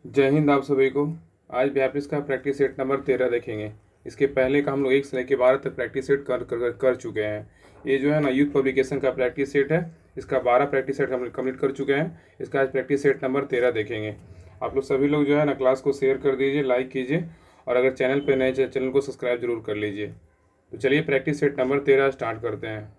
जय हिंद आप सभी को। आज व्यापृस का प्रैक्टिस सेट नंबर 13 देखेंगे। इसके पहले का हम लोग 1 से लेकर 12 तक प्रैक्टिस सेट कर चुके हैं। ये जो है ना यूथ पब्लिकेशन का प्रैक्टिस सेट है। इसका 12 प्रैक्टिस सेट हम कंप्लीट कर चुके हैं। इसका आज प्रैक्टिस सेट नंबर 13 देखेंगे। आप लोग सभी लोग जो है ना क्लास को शेयर कर दीजिए, लाइक कीजिए, और अगर चैनल पर नए चैनल को सब्सक्राइब जरूर कर लीजिए। तो चलिए प्रैक्टिस सेट नंबर 13 स्टार्ट करते हैं।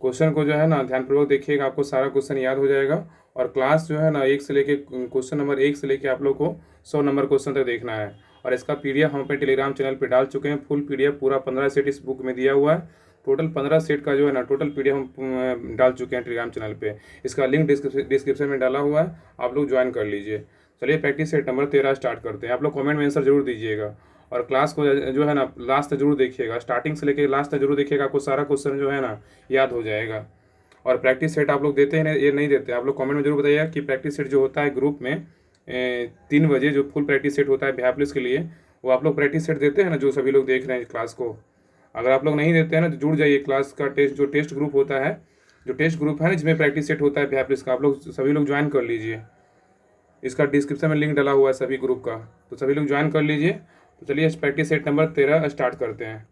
क्वेश्चन को जो है ना ध्यानपूर्वक देखिएगा, आपको सारा क्वेश्चन याद हो जाएगा। और क्लास जो है ना 1 से लेके क्वेश्चन नंबर 1 से लेके आप लोग को 100 नंबर क्वेश्चन तक देखना है। और इसका पीडीएफ हम अपने टेलीग्राम चैनल पे डाल चुके हैं। फुल पीडीएफ पूरा 15 सेट इस बुक में दिया हुआ है। टोटल 15 सेट का जो है ना टोटल पीडीएफ हम डाल चुके हैं टेलीग्राम चैनल पे। इसका लिंक डिस्क्रिप्शन में डाला हुआ है, आप लोग ज्वाइन कर लीजिए। चलिए प्रैक्टिस सेट नंबर 13 स्टार्ट करते हैं। आप लोग कमेंट में आंसर जरूर दीजिएगा, और क्लास को जो है ना लास्ट तक जरूर देखिएगा। स्टार्टिंग से लेकर लास्ट तक जरूर देखिएगा, आपको सारा क्वेश्चन जो है ना याद हो जाएगा। और प्रैक्टिस सेट आप लोग देते हैं ये नहीं देते, आप लोग कमेंट में जरूर बताइएगा कि प्रैक्टिस सेट जो होता है ग्रुप में 3 बजे जो फुल प्रैक्टिस सेट होता है बिहार के लिए, वो आप लोग प्रैक्टिस सेट देते हैं ना, जो सभी लोग देख रहे हैं क्लास को। अगर आप लोग नहीं देते हैं ना तो जुड़ जाइए। क्लास का टेस्ट ग्रुप होता है, जो टेस्ट ग्रुप है ना जिसमें प्रैक्टिस सेट होता है बिहार का, आप लोग सभी लोग ज्वाइन कर लीजिए। इसका डिस्क्रिप्शन में लिंक डला हुआ है सभी ग्रुप का, तो सभी लोग ज्वाइन कर लीजिए। तो चलिए प्रैक्टिस सेट नंबर 13 स्टार्ट करते हैं।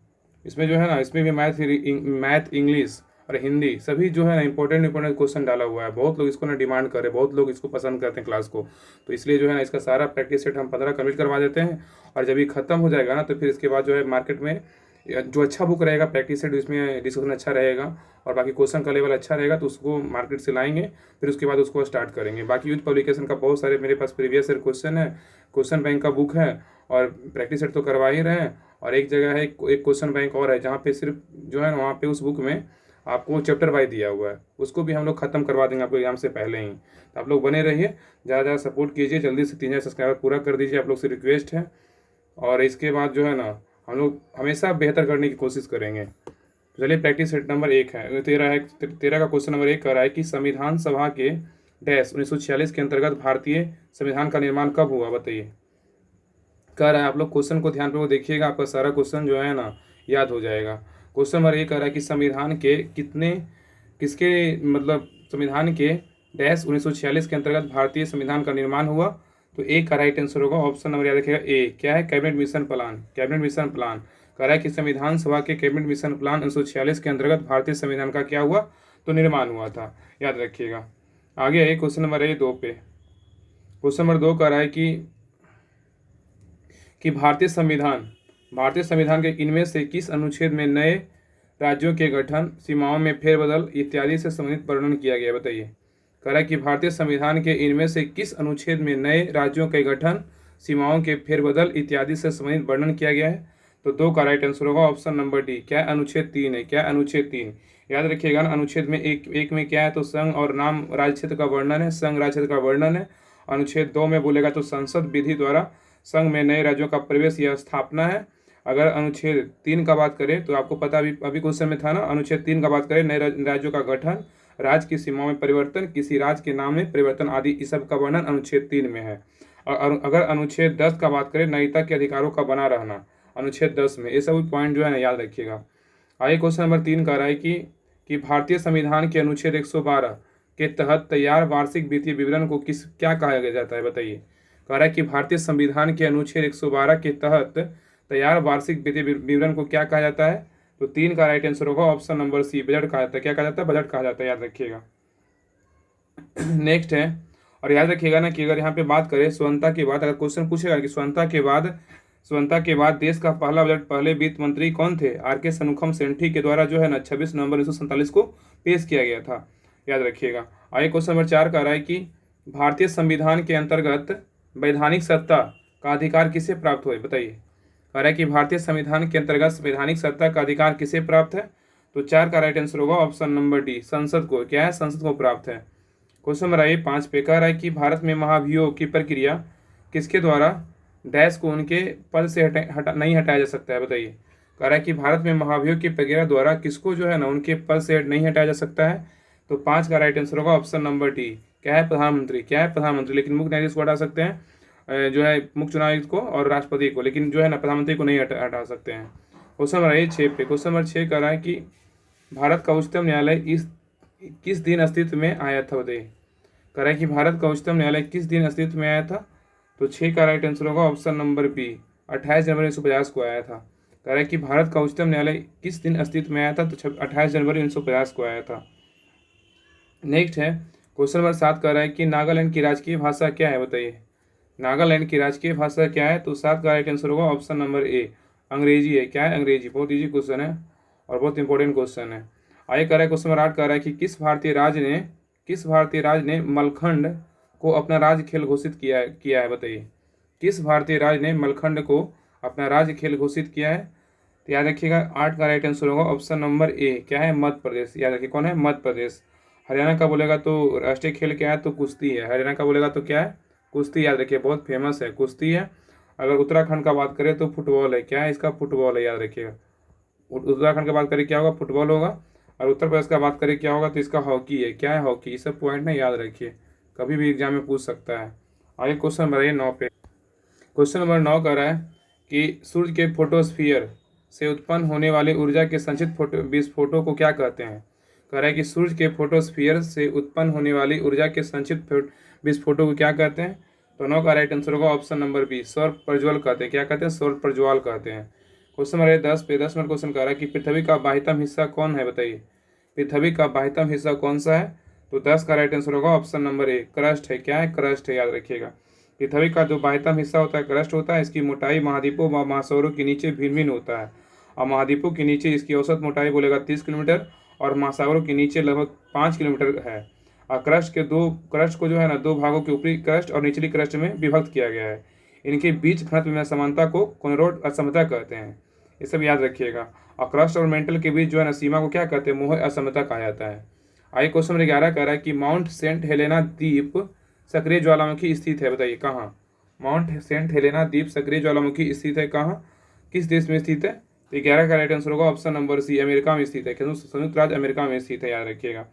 इसमें जो है ना इसमें भी मैथ, इंग्लिश और हिंदी सभी जो है ना इंपॉर्टेंट क्वेश्चन डाला हुआ है। बहुत लोग इसको ना डिमांड कर रहे हैं, बहुत लोग इसको पसंद करते हैं क्लास को। तो इसलिए जो है ना इसका सारा प्रैक्टिस सेट हम 15 कंप्लीट करवा देते हैं। और जब ये खत्म हो जाएगा ना तो फिर इसके बाद जो है मार्केट में जो अच्छा बुक रहेगा प्रैक्टिस सेट, जिसमें डिस्कशन अच्छा रहेगा और बाकी क्वेश्चन का लेवल अच्छा रहेगा, तो उसको मार्केट से लाएंगे। फिर उसके बाद उसको स्टार्ट करेंगे। बाकी यूथ पब्लिकेशन का बहुत सारे मेरे पास प्रीवियस ईयर क्वेश्चन है, क्वेश्चन बैंक का बुक है, और प्रैक्टिस सेट तो करवा ही रहे हैं। और एक जगह है, एक क्वेश्चन बैंक और है जहाँ पे सिर्फ जो है ना वहाँ पे उस बुक में आपको चैप्टर वाइज दिया हुआ है, उसको भी हम लोग खत्म करवा देंगे आपको एग्जाम से पहले ही। तो आप लोग बने रहिए, ज़्यादा ज़्यादा सपोर्ट कीजिए, जल्दी से 3000 सब्सक्राइबर पूरा कर दीजिए, आप लोग से रिक्वेस्ट है। और इसके बाद जो है ना हम लोग हमेशा बेहतर करने की कोशिश करेंगे। तो चलिए प्रैक्टिस सेट नंबर 1 है, 13 है। 13 का क्वेश्चन नंबर 1 कह रहा है कि संविधान सभा के डैश 1946 के अंतर्गत भारतीय संविधान का निर्माण कब हुआ, बताइए। कह रहा है आप लोग क्वेश्चन को ध्यान पूर्वक देखिएगा, आपका सारा क्वेश्चन जो है ना याद हो जाएगा। क्वेश्चन नंबर 1 कह रहा है कि संविधान के किसके मतलब संविधान के डैश 1946 के अंतर्गत भारतीय संविधान का निर्माण हुआ। तो ए का राइट आंसर होगा, ऑप्शन नंबर याद रखिएगा ए। क्या है? Cabinet mission plan. Cabinet mission plan कह रहा है कि संविधान सभा के कैबिनेट मिशन प्लान 1946 के अंतर्गत भारतीय संविधान का क्या हुआ, तो निर्माण हुआ था, याद रखिएगा। आगे है क्वेश्चन नंबर ए 2 पे। क्वेश्चन नंबर 2 कह रहा है कि भारतीय संविधान के इनमें से किस अनुच्छेद में नए राज्यों के गठन, सीमाओं में फेरबदल इत्यादि से संबंधित वर्णन किया गया, बताइए। कह रहा है कि भारतीय संविधान के इनमें से किस अनुच्छेद में नए राज्यों के गठन, सीमाओं के फेरबदल इत्यादि से संबंधित वर्णन किया गया है। तो 2 का राइट आंसर होगा ऑप्शन नंबर डी। क्या अनुच्छेद 3 है? क्या अनुच्छेद 3? याद रखिएगा ना, अनुच्छेद में एक में क्या है, तो संघ और नाम राज्य क्षेत्र का वर्णन है, संघ राज्य क्षेत्र का वर्णन है। अनुच्छेद 2 में बोलेगा तो संसद विधि द्वारा संघ में नए राज्यों का प्रवेश या स्थापना है। अगर अनुच्छेद 3 का बात करें तो आपको पता अभी क्वेश्चन में था ना, अनुच्छेद 3 का बात करें नए राज्यों का गठन, राज्य की सीमाओं में परिवर्तन, किसी राज्य के नाम में परिवर्तन आदि, इस सब का वर्णन अनुच्छेद 3 में है। और अगर अनुच्छेद 10 का बात करें नागरिकता के अधिकारों का बना रहना, अनुच्छेद 10 में। ये सब पॉइंट जो है ना याद रखिएगा। आगे क्वेश्चन नंबर 3 कह रहा है कि भारतीय संविधान के अनुच्छेद 112 के तहत तैयार वार्षिक वित्तीय विवरण को क्या कहा जाता है, बताइए। कह रहा है कि भारतीय संविधान के अनुच्छेद 112 के तहत तैयार वार्षिक वित्तीय विवरण को क्या कहा जाता है। तो 3 का राइट आंसर होगा ऑप्शन नंबर सी, बजट कहा जाता है। क्या कहा जाता है? बजट कहा जाता है, याद रखिएगा। नेक्स्ट है, और याद रखिएगा ना कि अगर यहाँ पे बात करें स्वतंत्रता के बाद, अगर क्वेश्चन पूछेगा कि स्वतंत्रता के बाद देश का पहला बजट पहले वित्त मंत्री कौन थे, आर.के. शनमुखम सेठी के द्वारा जो है ना 26 नवंबर 1947 को पेश किया गया था, याद रखिएगा। आगे क्वेश्चन नंबर 4 का रहा है कि भारतीय संविधान के अंतर्गत वैधानिक सत्ता का अधिकार किसे प्राप्त हुआ, बताइए। कह रहा है कि भारतीय संविधान के अंतर्गत संवैधानिक सत्ता का अधिकार किसे प्राप्त है। तो 4 का राइट आंसर होगा ऑप्शन नंबर डी, संसद को। क्या है? संसद को प्राप्त है। क्वेश्चन नंबर 5 पे कह रहा है कि भारत में महाभियोग की प्रक्रिया किसके द्वारा डैश को उनके पद से नहीं हटाया जा सकता है, बताइए। कह रहा है कि भारत में महाभियोग की प्रक्रिया द्वारा किसको जो है ना उनके पद से नहीं हटाया जा सकता है। तो 5 का राइट आंसर होगा ऑप्शन नंबर डी। क्या है? प्रधानमंत्री। क्या है? प्रधानमंत्री। लेकिन मुख्य न्यायाधीश को हटा सकते हैं, जो है मुख्य चुनाव आयुक्त को और राष्ट्रपति को, लेकिन जो है ना प्रधानमंत्री को नहीं हटा सकते हैं। क्वेश्चन नंबर 6 पे। क्वेश्चन नंबर 6 कह रहा है कि भारत का उच्चतम न्यायालय किस दिन अस्तित्व में आया था, बताइए। कह रहा है कि भारत का उच्चतम न्यायालय किस दिन अस्तित्व में आया था। तो 6 का राइट आंसर होगा ऑप्शन नंबर बी, 28 जनवरी 1950 को आया था। कह रहा है कि भारत का उच्चतम न्यायालय किस दिन अस्तित्व में आया था, तो 28 जनवरी 1950 को आया था। नेक्स्ट है क्वेश्चन नंबर 7 कह रहा है कि नागालैंड की राजकीय भाषा क्या है, बताइए। नागालैंड की राजकीय भाषा क्या है, तो 7 का राइट आंसर होगा ऑप्शन नंबर ए, अंग्रेजी है। क्या है, अंग्रेजी। बहुत ईजी क्वेश्चन है और बहुत इंपॉर्टेंट क्वेश्चन है। आगे कह रहा है क्वेश्चन नंबर 8 कह रहा है कि किस भारतीय राज्य ने मलखंड को अपना राज्य खेल घोषित किया है, बताइए। किस भारतीय राज्य ने मलखंड को अपना राज्य खेल घोषित किया है, तो याद रखिएगा 8 का राइट आंसर होगा ऑप्शन नंबर ए, क्या है, मध्य प्रदेश। याद रखिए कौन है, मध्य प्रदेश। हरियाणा का बोलेगा तो राष्ट्रीय खेल क्या है, तो कुश्ती है। हरियाणा का बोलेगा तो क्या है, कुश्ती। याद रखिए बहुत फेमस है, कुश्ती है। अगर उत्तराखंड का बात करें तो फुटबॉल है। क्या है इसका, फुटबॉल है। याद रखिएगा उत्तराखंड की बात करें क्या होगा, फुटबॉल होगा। और उत्तर प्रदेश का बात करें क्या होगा, तो इसका हॉकी है। क्या है, हॉकी। ये सब पॉइंट ना याद रखिए, कभी भी एग्जाम में पूछ सकता है। आगे क्वेश्चन नंबर 9 पे क्वेश्चन नंबर 9 कह रहा है कि सूर्य के फोटोस्फीयर से उत्पन्न होने वाली ऊर्जा के संचित विस्फोटों को क्या कहते हैं। कह रहा है कि सूर्य के फोटोस्फीयर से उत्पन्न होने वाली ऊर्जा के संचित विस्फोटों को क्या कहते हैं, तो 9 का राइट आंसर होगा ऑप्शन नंबर बी, सौर प्रज्वल कहते हैं। क्या कहते हैं, सौर प्रज्वल कहते हैं। क्वेश्चन नंबर 10 नंबर क्वेश्चन कह रहा है कि पृथ्वी का बाह्यतम हिस्सा कौन है, बताइए। पृथ्वी का बाह्यतम हिस्सा कौन सा है, तो 10 का राइट आंसर होगा ऑप्शन नंबर ए, क्रस्ट है। क्या है, क्रस्ट है। याद रखिएगा पृथ्वी का जो बाह्यतम हिस्सा होता है क्रस्ट होता है। इसकी मोटाई महाद्वीपों व महासागरों के नीचे भिन्न भिन्न होता है। और महाद्वीपों के नीचे इसकी औसत मोटाई बोलेगा 30 किलोमीटर और महासागरों के नीचे लगभग 5 किलोमीटर है। और क्रस्ट को जो है ना दो भागों के ऊपरी क्रस्ट और निचली क्रस्ट में विभक्त किया गया है। इनके बीच घनत्व में समानता को कोनरोड असमता कहते हैं। ये सब याद रखिएगा। और क्रस्ट और मेंटल के बीच जो है ना सीमा को क्या कहते हैं, मोह असमता कहा जाता है। आगे क्वेश्चन नंबर 11 कह रहा है कि माउंट सेंट हेलेना द्वीप सक्रिय ज्वालामुखी स्थित है, बताइए कहाँ। माउंट सेंट हेलेना द्वीप सक्रिय ज्वालामुखी स्थित है कहाँ, किस देश में स्थित है, तो 11 का राइट आंसर होगा ऑप्शन नंबर सी, अमेरिका में स्थित है। संयुक्त राज्य अमेरिका में स्थित है। याद रखिएगा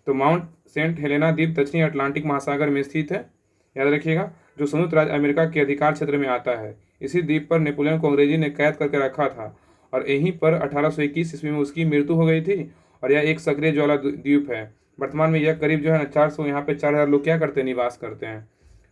तो माउंट सेंट हेलेना द्वीप दक्षिणी अटलांटिक महासागर में स्थित है। याद रखिएगा जो संयुक्त राज्य अमेरिका के अधिकार क्षेत्र में आता है। इसी द्वीप पर नेपोलियन को अंग्रेजी ने कैद करके रखा था और यहीं पर 1821 ईस्वी में उसकी मृत्यु हो गई थी। और यह एक सक्रिय ज्वाला द्वीप है। वर्तमान में यह करीब जो है ना 400, यहाँ पे 4000 लोग क्या करते हैं, निवास करते हैं।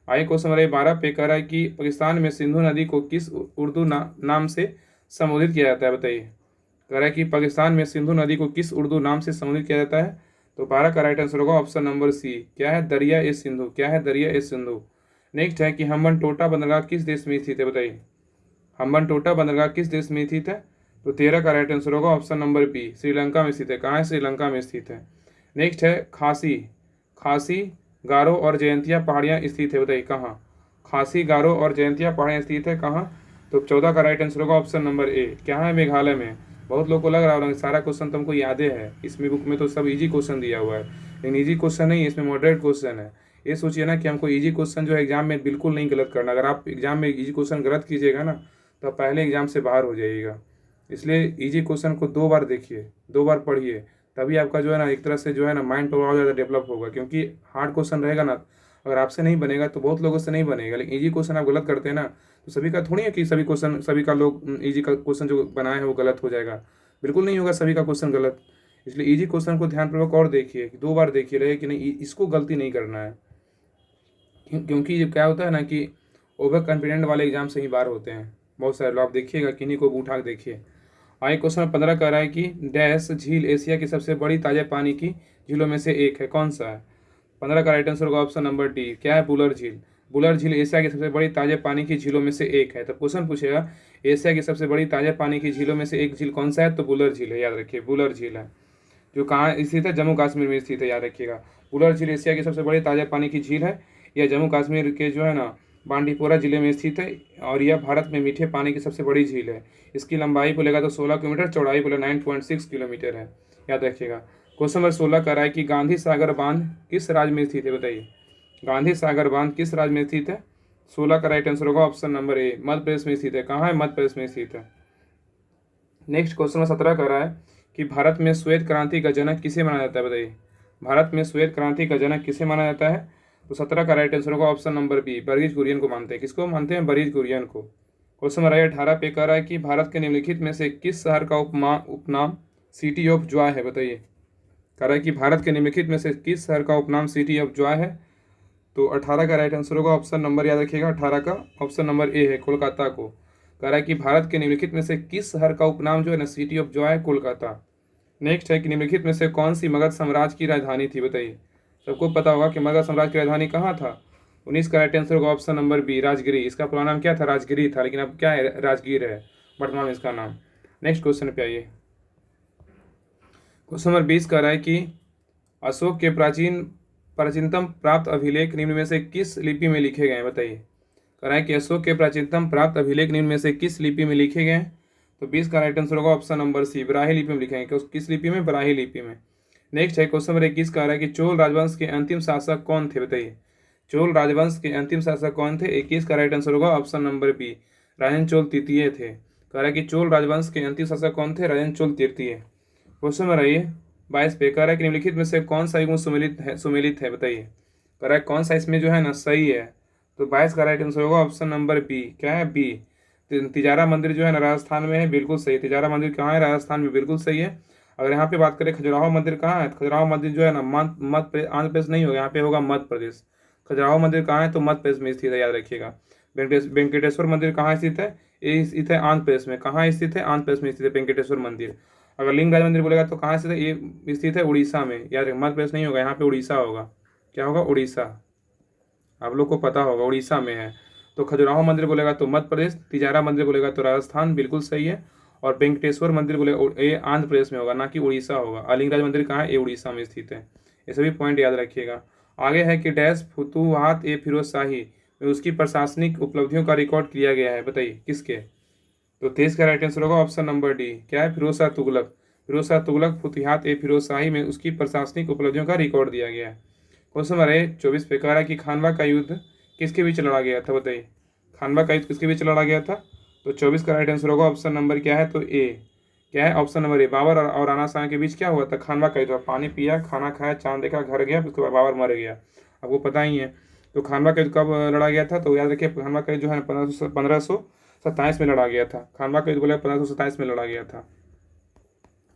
आगे क्वेश्चन नंबर 12 पे कह रहा है कि पाकिस्तान में सिंधु नदी को किस उर्दू नाम से संबोधित किया जाता है, बताइए। कह रहा है कि पाकिस्तान में सिंधु नदी को किस उर्दू नाम से संबोधित किया जाता है, तो 12 का राइट आंसर होगा ऑप्शन नंबर सी, क्या है, दरिया ए सिंधु। क्या है, दरिया ए सिंधु। नेक्स्ट है कि हम्बनटोटा बंदरगाह किस देश में स्थित है, बताइए। हम्बनटोटा बंदरगाह किस देश में स्थित है, तो 13 का राइट आंसर होगा ऑप्शन नंबर बी, श्रीलंका में स्थित है। कहाँ है, श्रीलंका में स्थित है। नेक्स्ट है खासी गारो और जयंतिया पहाड़ियाँ स्थित है, बताइए कहाँ। खासी गारो और जयंतिया पहाड़ियाँ स्थित है कहाँ, तो 14 का राइट आंसर होगा ऑप्शन नंबर ए, क्या है, मेघालय में। बहुत लोग को लग रहा होगा सारा क्वेश्चन तुमको यादें है, इसमें बुक में तो सब इजी क्वेश्चन दिया हुआ है, लेकिन इजी क्वेश्चन नहीं है, इसमें मॉडरेट क्वेश्चन है। ये सोचिए ना कि हमको इजी क्वेश्चन जो है एग्जाम में बिल्कुल नहीं गलत करना। अगर आप एग्जाम में इजी क्वेश्चन गलत कीजिएगा ना तो आप पहले एग्जाम से बाहर हो जाइएगा। इसलिए इजी क्वेश्चन को 2 बार देखिए, 2 बार पढ़िए, तभी आपका जो है ना एक तरह से जो है ना माइंड पावर और ज़्यादा डेवलप होगा। क्योंकि हार्ड क्वेश्चन रहेगा ना, अगर आपसे नहीं बनेगा तो बहुत लोगों से नहीं बनेगा। लेकिन इजी क्वेश्चन आप गलत करते हैं ना, तो सभी का थोड़ी है कि सभी का लोग इजी का क्वेश्चन जो बनाए हैं वो गलत हो जाएगा। बिल्कुल नहीं होगा सभी का क्वेश्चन गलत। इसलिए इजी क्वेश्चन को ध्यानपूर्वक और देखिए, 2 बार देखिए रहे कि नहीं इसको गलती नहीं करना है। क्योंकि ये क्या होता है ना कि ओवर कॉन्फिडेंट वाले एग्जाम से ही बाहर होते हैं बहुत सारे लोग। आप देखिएगा किन्हीं को उठा के देखिए। आगे क्वेश्चन 15 कह रहा है कि डैश झील एशिया की सबसे बड़ी ताज़ा पानी की झीलों में से एक है, कौन सा है। 15 का राइट आंसर होगा ऑप्शन नंबर डी, क्या है, बुलर झील। बुलर झील एशिया की सबसे बड़ी ताज़ा पानी की झीलों में से एक है। तो क्वेश्चन पूछेगा एशिया की सबसे बड़ी ताज़ा पानी की झीलों में से एक झील कौन सा है, तो बुलर झील है। याद रखिए बुलर झील है, जो कहाँ स्थित है, जम्मू कश्मीर में स्थित है। याद रखिएगा बुलर झील एशिया की सबसे बड़ी ताज़ा पानी की झील है। यह जम्मू कश्मीर के जो है ना बांडीपोरा जिले में स्थित है और यह भारत में मीठे पानी की सबसे बड़ी झील है। इसकी लंबाई बोलेगा तो 16 किलोमीटर, चौड़ाई बोले 9.6 किलोमीटर है। याद रखिएगा। क्वेश्चन नंबर 16 कर रहा है कि गांधी सागर बांध किस राज्य में स्थित है, बताइए। गांधी सागर बांध किस राज्य में स्थित है, 16 का राइट आंसर होगा option number A, Madhya Pradesh में स्थित है। कहाँ है, मध्य प्रदेश में स्थित है। नेक्स्ट क्वेश्चन नंबर 17 कर रहा है कि भारत में श्वेत क्रांति का जनक किसे माना जाता है, बताइए। भारत में श्वेत क्रांति का जनक किसे माना जाता है, तो 17 का राइट आंसर होगा option number B, Verghese Kurien को मानते हैं। किसको मानते हैं, बर्गिज कुरियन को। क्वेश्चन नंबर 18 पे कह रहा है कि भारत के निम्नलिखित में से किस शहर का उपनाम सिटी ऑफ जॉय है, बताइए। कह रहा है कि भारत के निम्नलिखित में से किस शहर का उपनाम सिटी ऑफ जॉय है, तो 18 का राइट आंसर होगा ऑप्शन नंबर, याद रखिएगा 18 का ऑप्शन नंबर ए है, कोलकाता को। कह रहा है कि भारत के निम्नलिखित में से किस शहर का उपनाम जो है ना सिटी ऑफ जॉय है कोलकाता। नेक्स्ट है कि निम्नलिखित में से कौन सी मगध साम्राज्य की राजधानी थी, बताइए। सबको पता होगा कि मगध साम्राज्य की राजधानी कहाँ था। 19 का राइट आंसर होगा ऑप्शन नंबर बी, राजगिरी। इसका पुराना नाम क्या था, राजगिरी था, लेकिन अब क्या है, राजगीर है वर्तमान में इसका नाम। नेक्स्ट क्वेश्चन पे आइए। क्वेश्चन नंबर 20 कह रहा है कि अशोक के प्राचीनतम प्राप्त अभिलेख निम्न में से किस लिपि में लिखे गए हैं, बताइए। कह रहा है कि अशोक के प्राचीनतम प्राप्त अभिलेख निम्न में से किस लिपि में लिखे गए हैं। तो 20 का राइट आंसर होगा ऑप्शन नंबर सी, ब्राह्मी लिपि में लिखेंगे। किस लिपि में, ब्राह्मी लिपि में। नेक्स्ट है क्वेश्चन नंबर 21 कह रहा है कि चोल राजवंश के अंतिम शासक कौन थे, बताइए। चोल राजवंश के अंतिम शासक कौन थे। 21 का राइट आंसर होगा ऑप्शन नंबर बी, राजन चोल तृतीय थे। कह रहा है कि चोल राजवंश के अंतिम शासक कौन थे, राजन चोल तृतीय। क्वेश्चन में रहिए 22 पे, कह रहा है कि निम्नलिखित में से कौन सा युग्म सुमेलित है, बताइए। कह रहा है कौन सा इसमें जो है ना सही है। तो 22 का राइट आंसर होगा ऑप्शन नंबर बी, क्या है, बी। तिजारा मंदिर जो है ना राजस्थान में है, बिल्कुल सही। तिजारा मंदिर कहाँ है, राजस्थान में, बिल्कुल सही है। अगर यहाँ पे बात करें खजुराहो मंदिर कहाँ है, खजुराहो मंदिर जो है ना आंध्र प्रदेश नहीं होगा, यहाँ पे होगा मध्य प्रदेश। खजुराहो मंदिर कहाँ है, तो मध्य प्रदेश में स्थित है, याद रखिएगा। वेंकटेश्वर मंदिर कहाँ स्थित है, ये स्थित है आंध्र प्रदेश में। कहाँ स्थित है, आंध्र प्रदेश में स्थित है वेंकटेश्वर मंदिर। अगर लिंगराज मंदिर बोलेगा तो कहाँ स्थित है, ये स्थित है उड़ीसा में, याद रखिए। मध्य प्रदेश नहीं होगा, यहाँ पे उड़ीसा होगा। क्या होगा, उड़ीसा। आप लोग को पता होगा उड़ीसा में है। तो खजुराहो मंदिर बोलेगा तो मध्य प्रदेश, तिजारा मंदिर बोलेगा तो राजस्थान, बिल्कुल सही है। और वेंकटेश्वर मंदिर बोलेगा ये आंध्र प्रदेश में होगा, ना कि उड़ीसा होगा। अलिंगराज मंदिर कहाँ है, ये उड़ीसा में स्थित है। ये सभी पॉइंट याद रखिएगा। आगे है कि डैश फुतुहात ए फिरोज शाही में उसकी प्रशासनिक उपलब्धियों का रिकॉर्ड किया गया है, बताइए किसके। तो 23 का राइट आंसर होगा ऑप्शन नंबर डी, क्या है, फिरोज शाह तुगलक। फिरोज शाह तुगलक फुतुहात ए फिरोज शाही में उसकी प्रशासनिक उपलब्धियों का रिकॉर्ड दिया गया है। क्वेश्चन नंबर 24 पे कह रहा है कि खानवा का युद्ध किसके बीच लड़ा गया था, बताइए। खानवा का युद्ध किसके बीच लड़ा गया था। तो 24 का राइट आंसर होगा ऑप्शन नंबर क्या है, तो ए, क्या है, ऑप्शन नंबर ए, बाबर और राणा सांगा के बीच क्या हुआ था, खानवा का युद्ध। पानी पिया, खाना खाया, चांद देखा, घर गया, उसके बाद बाबर मर गया, आपको पता ही है। तो खानवा का युद्ध कब लड़ा गया था, तो याद रखिए खानवा का युद्ध जो है 1527 में लड़ा गया था। खानवा का युद्ध बोले 1527 में लड़ा गया था,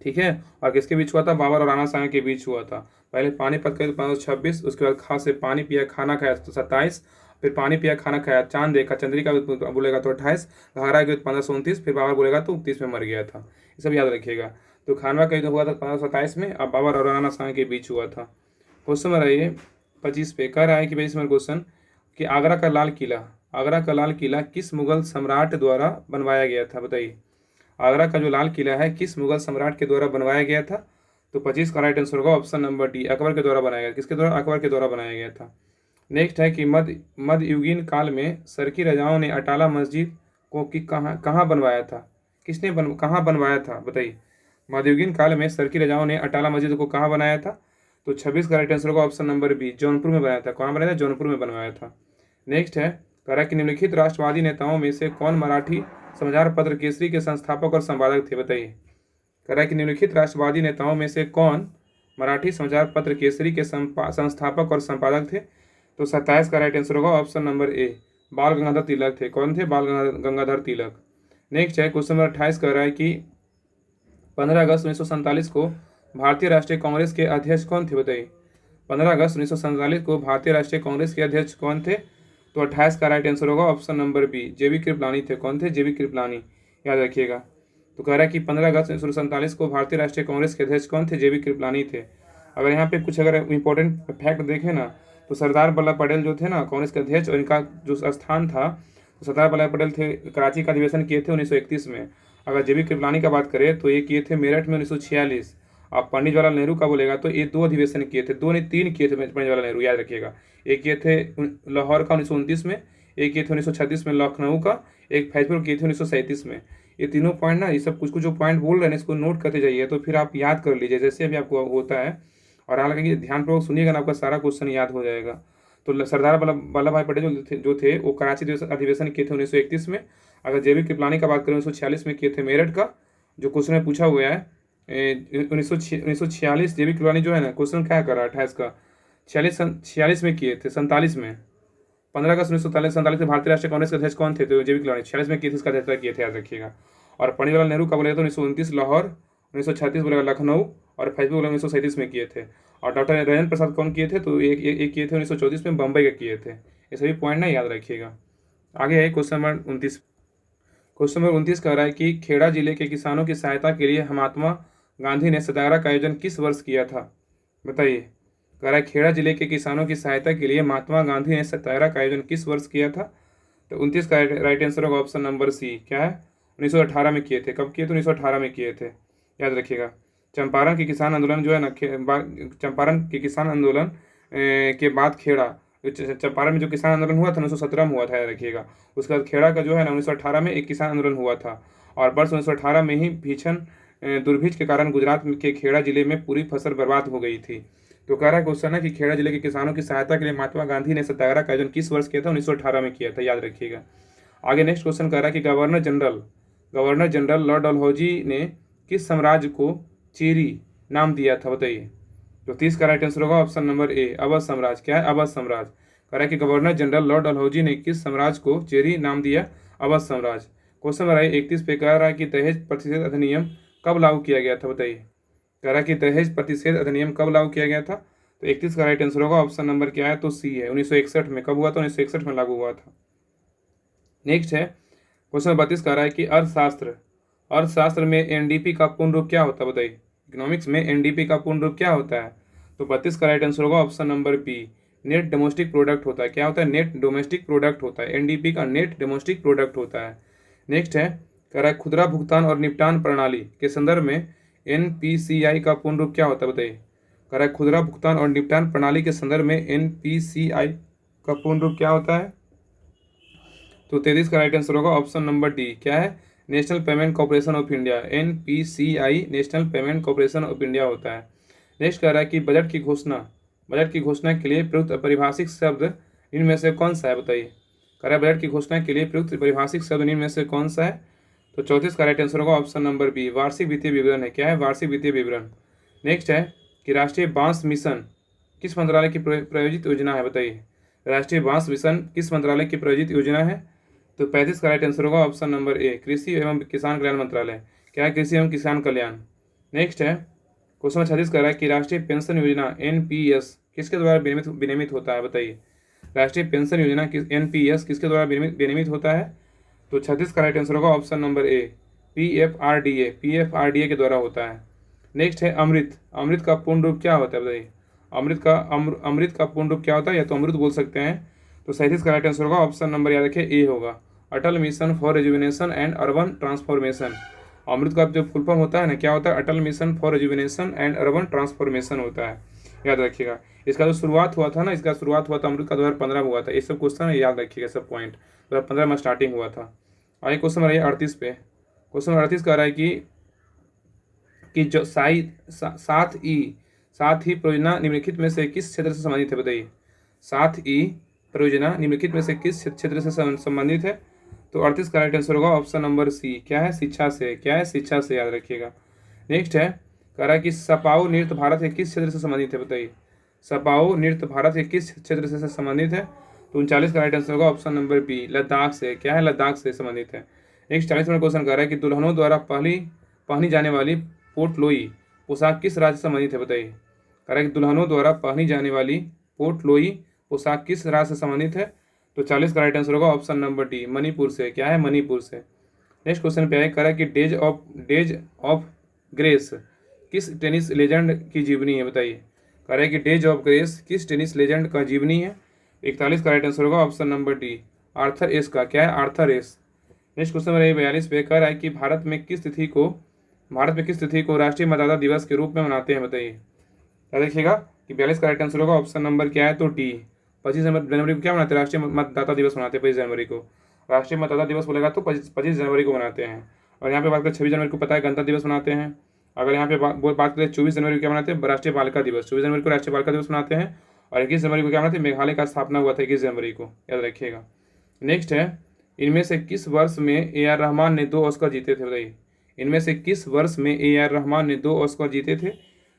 ठीक है। और किसके बीच हुआ था, बाबर और राणा सांगा के बीच हुआ था। पहले पानीपत का युद्ध 1526, उसके बाद खास से पानी पिया खाना खाया तो 27, फिर पानी पिया खाना खाया चांद देखा, चंद्रिका बोलेगा तो 28, घाघरा का युद्ध 1529, फिर बाबर बोलेगा तो 29 में मर गया था। ये सब याद रखिएगा। तो खानवा का युद्ध हुआ था 1527 में, अब बाबर और राणा सांगा के बीच हुआ था। क्वेश्चन में रहिए 25 पे, कह रहा है कि 25 नंबर क्वेश्चन कि आगरा का लाल किला किस मुगल सम्राट द्वारा बनवाया गया था, बताइए। आगरा का जो लाल किला है किस मुगल सम्राट के द्वारा बनवाया गया था। तो 25 का राइट आंसर होगा ऑप्शन नंबर डी, अकबर के द्वारा बनाया गया। किसके द्वारा, अकबर के द्वारा बनाया गया था। नेक्स्ट है कि मध्ययुगीन काल में सरकी राजाओं ने अटाला मस्जिद को कहाँ बनवाया था, कहाँ बनवाया था, बताइए। मध्ययुगीन काल में सरकी राजाओं ने अटाला मस्जिद को कहाँ बनाया था। तो 26 का राइट आंसर होगा ऑप्शन नंबर बी, जौनपुर में बनाया था। कहाँ बनाया था, जौनपुर में बनवाया था। नेक्स्ट है कह रहा है कि निम्नलिखित राष्ट्रवादी नेताओं में से कौन मराठी समाचार पत्र केसरी के संस्थापक और संपादक थे, बताइए। कह रहा है कि निम्नलिखित राष्ट्रवादी नेताओं में से कौन मराठी समाचार पत्र केसरी के संस्थापक और संपादक थे। तो 27 का राइट आंसर होगा ऑप्शन नंबर ए, बाल गंगाधर तिलक थे। कौन थे, बाल गंगाधर तिलक। नेक्स्ट है क्वेश्चन नंबर 28 कह रहा है कि 15 अगस्त 1947 को भारतीय राष्ट्रीय कांग्रेस के अध्यक्ष कौन थे, बताइए। 15 अगस्त 1947 को भारतीय राष्ट्रीय कांग्रेस के अध्यक्ष कौन थे। तो 28 का राइट आंसर होगा ऑप्शन नंबर बी, जेबी कृपलानी थे। कौन थे, जेबी कृपलानी, याद रखिएगा। तो कह रहा है कि 15 अगस्त 1947 को भारतीय राष्ट्रीय कांग्रेस के अध्यक्ष कौन थे, जेबी कृपलानी थे। अगर यहाँ पे कुछ अगर इंपॉर्टेंट फैक्ट देखें ना, तो सरदार वल्लभ पटेल जो थे ना कांग्रेस के अध्यक्ष, और इनका जो स्थान था, तो सरदार वल्लभ पटेल थे कराची का अधिवेशन किए थे 1931 में। अगर जेबी कृपलानी का बात करें तो ये किए थे मेरठ में 1946। आप पंडित जवाहरलाल नेहरू का बोलेगा तो ये 2 अधिवेशन किए थे, 2 नहीं 3 किए थे पंडित जवाहरलाल नेहरू, याद रखिएगा। एक किए थे लाहौर का 1929 में, एक किए थे 1936 में लखनऊ का, एक फैजपुर किए थे 1937 में। ये तीनों पॉइंट ना, ये सब कुछ जो पॉइंट बोल रहे हैं इसको नोट करते जाइए, तो फिर आप याद कर लीजिए जैसे अभी आपको होता है। और हालांकि ध्यानपूर्वक सुनिएगा ना, आपका सारा क्वेश्चन याद हो जाएगा। तो सरदार वल्लभ भाई पटेल जो थे वो कराची अधिवेशन किए थे 1931 में। अगर जेबी कृपलानी का बात करें 1946 में किए थे मेरठ का, जो क्वेश्चन में पूछा हुआ है 1946। जेबी कृपलानी जो है ना, क्वेश्चन क्या कर रहा है 28 का, 46 में किए थे, 47 में। 15 अगस्त 1947 में भारतीय राष्ट्रीय कांग्रेस के अध्यक्ष कौन थे, तो जेबी कृपलानी। 46 में किए थे, इसका अध्यक्षता किए थे, याद रखिएगा। और पंडित जवाहरलाल नेहरू का बोले तो 1929 लाहौर, 1936 बोलेगा लखनऊ, और फैजपुर बोले 1937 में किए थे। और डॉक्टर राजेंद्र प्रसाद कौन किए थे, तो एक किए थे 1934 में, बम्बई के किए थे। ये सभी पॉइंट ना याद रखिएगा। आगे है क्वेश्चन नंबर 29। क्वेश्चन नंबर 29 कह रहा है कि खेड़ा जिले के किसानों की सहायता के लिए महात्मा गांधी ने सत्याग्रह का आयोजन किस वर्ष किया था, बताइए। कह रहा है खेड़ा जिले के किसानों की सहायता के लिए महात्मा गांधी ने सत्याग्रह का आयोजन किस वर्ष किया था, तो 29 का राइट आंसर होगा ऑप्शन नंबर सी, क्या है, 1918 में किए थे। कब किए थे, 1918 में किए थे, याद रखिएगा। चंपारण के किसान आंदोलन जो है ना, चंपारण के किसान आंदोलन के बाद खेड़ा, चंपारण में जो किसान आंदोलन हुआ था 1917 में हुआ था, याद रखिएगा। उसके बाद खेड़ा का जो है ना 1918 में एक किसान आंदोलन हुआ था, और वर्ष 1918 में ही भीषण दुर्भिक्ष के कारण गुजरात के खेड़ा जिले में पूरी फसल बर्बाद हो गई थी। तो कह रहा है क्वेश्चन है कि खेड़ा जिले के किसानों की सहायता के लिए महात्मा गांधी ने सत्याग्रह का आयोजन किस वर्ष किया था, 1918 में किया था, याद रखिएगा। आगे नेक्स्ट क्वेश्चन कह रहा है कि गवर्नर जनरल लॉर्ड डलहौजी ने किस साम्राज्य को चेरी नाम दिया था, बताइए। तो 30 का राइट आंसर होगा ऑप्शन नंबर ए, अवध साम्राज्य। क्या है, अवध साम्राज्य। कह रहा है कि गवर्नर जनरल लॉर्ड डलहौजी ने किस साम्राज्य को चेरी नाम दिया, अवध साम्राज्य। क्वेश्चन नंबर 31 पे कह रहा है कि दहेज प्रतिषेध अधिनियम कब लागू किया गया था, बताइए। कह रहा है कि दहेज प्रतिषेध अधिनियम कब लागू किया गया था, तो 31 का राइट आंसर होगा ऑप्शन नंबर क्या है, तो सी है, 1961 में। कब हुआ था, 1961 में लागू हुआ था। नेक्स्ट है क्वेश्चन 32 कह रहा है कि अर्थशास्त्र में एनडीपी का पूर्ण रूप क्या होता है, बताइए। इकोनॉमिक्स में एनडीपी का पूर्ण रूप क्या होता है, तो 32 का राइट आंसर होगा option number B, net domestic product होता है। क्या होता है, नेट डोमेस्टिक प्रोडक्ट होता है, एनडीपी का नेट डोमेस्टिक प्रोडक्ट होता है। नेक्स्ट है कह रहा है खुदरा भुगतान और निपटान प्रणाली के संदर्भ में एनपीसीआई का पूर्ण रूप क्या होता है, बताइए। कह रहा है खुदरा भुगतान और निपटान प्रणाली के संदर्भ में एनपीसीआई का पूर्ण रूप क्या होता है, तो 33 का राइट आंसर होगा ऑप्शन नंबर डी, क्या है, national payment corporation of India. NPCI national payment corporation of India होता है। नेक्स्ट कह रहा है कि बजट की घोषणा के लिए प्रयुक्त परिभाषिक शब्द इनमें से कौन सा है, बताइए। कह रहा है बजट की घोषणा के लिए प्रयुक्त परिभाषिक शब्द इनमें से कौन सा है, तो 34 का राइट आंसर होगा ऑप्शन नंबर बी, वार्षिक वित्तीय विवरण है। क्या है, वार्षिक वित्तीय विवरण। नेक्स्ट है कि राष्ट्रीय बांस मिशन किस मंत्रालय की प्रायोजित योजना है, बताइए। राष्ट्रीय बांस मिशन किस मंत्रालय की प्रायोजित योजना है, तो 35 का राइट आंसर होगा ऑप्शन नंबर ए, कृषि एवं किसान कल्याण मंत्रालय। क्या है, कृषि एवं किसान कल्याण। नेक्स्ट है क्वेश्चन 36 कह रहा है कि राष्ट्रीय पेंशन योजना एनपीएस किसके द्वारा विनियमित होता है, बताइए। राष्ट्रीय पेंशन योजना एनपीएस किसके द्वारा विनियमित होता है, तो 36 का राइट आंसर होगा ऑप्शन नंबर ए, पीएफआरडीए के द्वारा होता है। नेक्स्ट है अमृत का पूर्ण रूप क्या होता है, बताइए। अमृत का पूर्ण रूप क्या होता है, या तो अमृत बोल सकते हैं। तो 37 का राइट आंसर होगा ऑप्शन नंबर याद रखिए ए होगा, Atal mission for rejuvenation and urban transformation. AMRUT का जो फुल फॉर्म होता है ना, क्या होता है, Atal mission for rejuvenation and urban transformation होता है, याद रखिएगा। इसका जो शुरुआत हुआ था ना, अमृत का 2015 में हुआ था। ये सब क्वेश्चन याद रखिएगा, सब पॉइंट 2015 में स्टार्टिंग हुआ था। आइए क्वेश्चन नंबर 38 पे। क्वेश्चन नंबर 38 कह रहा है कि जो साथ ही परियोजना निम्नलिखित में से किस क्षेत्र से संबंधित है, बताइए। साथ ही परियोजना निम्नलिखित में से किस क्षेत्र से संबंधित है, तो 38 का राइट आंसर होगा ऑप्शन नंबर सी, क्या है, शिक्षा से। क्या है, शिक्षा से, याद रखिएगा। नेक्स्ट है कह रहा है कि सपाऊ नृत्य भारत के किस क्षेत्र से संबंधित है, बताइए। सपाऊ नृत्य भारत के किस क्षेत्र से संबंधित है, तो 39 का राइट आंसर होगा ऑप्शन नंबर बी, लद्दाख से। क्या है, लद्दाख से संबंधित है। नेक्स्ट 40 नंबर क्वेश्चन कह रहा है कि दुल्हनों द्वारा पहनी जाने वाली पोर्टलोई पोशाक किस राज्य से संबंधित है, बताइए। कह रहा है कि दुल्हनों द्वारा पहनी जाने वाली पोर्टलोई पोशाक किस राज्य से संबंधित है, तो 40 का राइट आंसर होगा ऑप्शन नंबर डी, मणिपुर से। क्या है, मणिपुर से। नेक्स्ट क्वेश्चन पे आए, कह रहा है कि डेज ऑफ ग्रेस किस टेनिस लेजेंड की जीवनी है, बताइए। कह रहा है कि डेज ऑफ ग्रेस किस टेनिस लेजेंड का जीवनी है, 41 का राइट आंसर होगा option number D, Arthur S का। क्या है, Arthur S. Next question number 42 पे कह रहा है कि भारत में किस तिथि को राष्ट्रीय मतदाता दिवस के रूप में मनाते हैं, बताइए। याद रखिएगा कि 42 का राइट आंसर होगा ऑप्शन नंबर क्या है, तो डी, 25 जनवरी को क्या मनाते हैं, राष्ट्रीय मतदाता दिवस मनाते हैं। 25 जनवरी को राष्ट्रीय मतदाता दिवस बोलेगा तो 25 जनवरी को मनाते हैं। और यहाँ पे बात करें 26 जनवरी को पता है गणतंत्र दिवस मनाते हैं। अगर यहाँ पे बात करें 24 जनवरी को क्या मनाते हैं, राष्ट्रीय बालिका दिवस। 24 जनवरी को राष्ट्रीय बालिका दिवस मनाते हैं। और 21 जनवरी को क्या मनाते हैं, मेघालय का स्थापना हुआ था 21 जनवरी को, याद रखिएगा। नेक्स्ट है इनमें से किस वर्ष में ए आर रहमान ने 2 ऑस्कर जीते थे, बताइए। इनमें से किस वर्ष में ए आर रहमान ने 2 ऑस्कर जीते थे,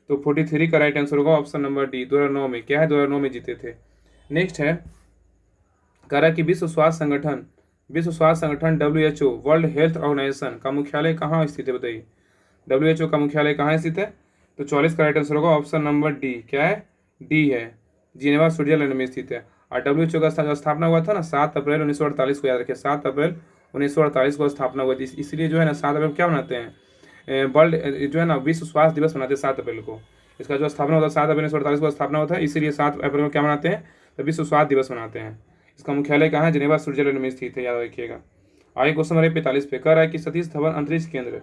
तो 43 का राइट आंसर होगा ऑप्शन नंबर डी, 2009 में। क्या है, 2009 में जीते थे। नेक्स्ट है कह रहा है कि विश्व स्वास्थ्य संगठन WHO वर्ल्ड हेल्थ ऑर्गेनाइजेशन का मुख्यालय कहाँ स्थित है, बताइए। WHO का मुख्यालय कहाँ स्थित है, तो 44 का राइट आंसर होगा ऑप्शन नंबर डी। क्या है? डी है, जिनेवा स्विट्जरलैंड में स्थित है। और WHO का स्थापना हुआ था ना 7 अप्रैल 1948 को, याद रखिए 7 अप्रैल 1948 को स्थापना हुई थी। इसलिए जो है ना 7 अप्रैल क्या मनाते हैं, वर्ल्ड जो है ना विश्व स्वास्थ्य दिवस मनाते हैं 7 अप्रैल को। इसका जो स्थापना होता है 7 अप्रैल 1948 को स्थापना होता है, इसीलिए 7 अप्रैल को क्या मनाते हैं, तो विश्व स्वास्थ्य दिवस मनाते हैं। इसका मुख्यालय कहाँ है? जिनेवा स्विट्जरलैंड में स्थित है, याद रखिएगा। आगे क्वेश्चन नंबर 45 पे कह रहा है कि सतीश धवन अंतरिक्ष केंद्र,